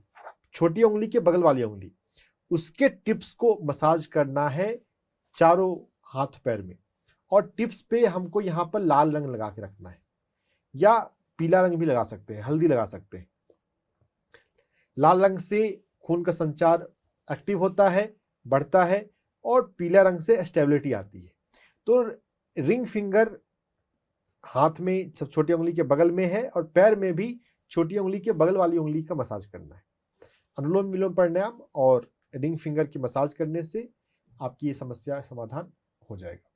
छोटी उंगली के बगल वाली उंगली, उसके टिप्स को मसाज करना है चारों हाथ पैर में। और टिप्स पे हमको यहाँ पर लाल रंग लगा के रखना है, या पीला रंग भी लगा सकते हैं, हल्दी लगा सकते हैं। लाल रंग से खून का संचार एक्टिव होता है, बढ़ता है, और पीला रंग से स्टेबिलिटी आती है। तो रिंग फिंगर हाथ में सब छोटी उंगली के बगल में है, और पैर में भी छोटी उंगली के बगल वाली उंगली का मसाज करना है। अनुलोम विलोम प्राणायाम और रिंग फिंगर की मसाज करने से आपकी ये समस्या समाधान हो जाएगा।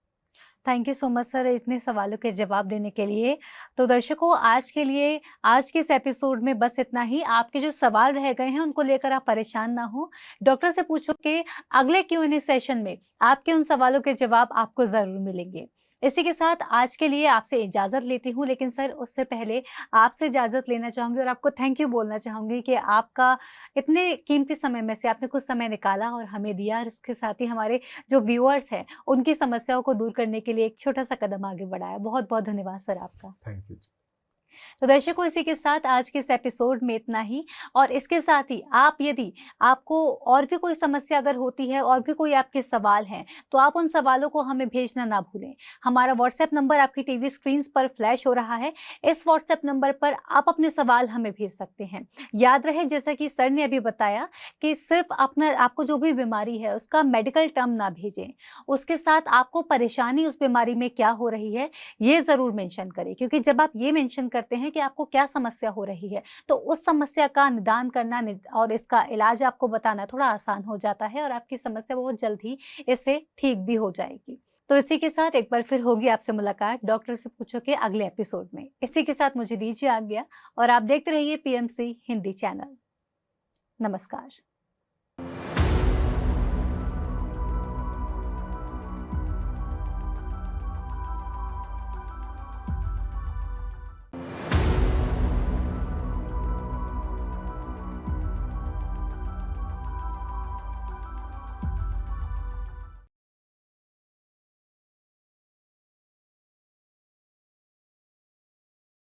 Thank you so much sir, इतने सवालों के जवाब देने के लिए। तो दर्शकों, आज के लिए आज के इस एपिसोड में बस इतना ही। आपके जो सवाल रह गए हैं उनको लेकर आप परेशान ना हो। डॉक्टर से पूछो कि अगले Q&A सेशन में आपके उन सवालों के जवाब आपको ज़रूर मिलेंगे। इसी के साथ आज के लिए आपसे इजाज़त लेती हूँ, लेकिन सर उससे पहले आपसे इजाज़त लेना चाहूँगी और आपको थैंक यू बोलना चाहूँगी कि आपका इतने कीमती समय में से आपने कुछ समय निकाला और हमें दिया, और इसके साथ ही हमारे जो व्यूअर्स हैं उनकी समस्याओं को दूर करने के लिए एक छोटा-सा कदम आगे बढ़ाया। बहुत-बहुत धन्यवाद सर आपका। Thank you. तो दर्शकों, इसी के साथ आज के इस एपिसोड में इतना ही, और इसके साथ ही आप यदि आपको और भी कोई समस्या अगर होती है और भी कोई आपके सवाल हैं, तो आप उन सवालों को हमें भेजना ना भूलें। हमारा व्हाट्सएप नंबर आपकी टीवी स्क्रीन्स पर फ्लैश हो रहा है। इस व्हाट्सएप नंबर पर आप अपने सवाल हमें भेज सकते हैं। याद रहे, जैसा कि सर ने अभी बताया, कि सिर्फ आपको जो भी बीमारी है उसका मेडिकल टर्म ना भेजें, उसके साथ आपको परेशानी उस बीमारी में क्या हो रही है ये ज़रूर मेंशन करें, क्योंकि जब आप ये मेंशन करते हैं कि आपको क्या समस्या हो रही है, तो उस समस्या का निदान करना और इसका इलाज आपको बताना थोड़ा आसान हो जाता है, और आपकी समस्या बहुत जल्द ही इससे ठीक भी हो जाएगी। तो इसी के साथ एक बार फिर होगी आपसे मुलाकात डॉक्टर से पूछो के अगले एपिसोड में। इसी के साथ मुझे दीजिए आज्ञा, और आप देखते रहिए PMC हिंदी चैनल। नमस्कार।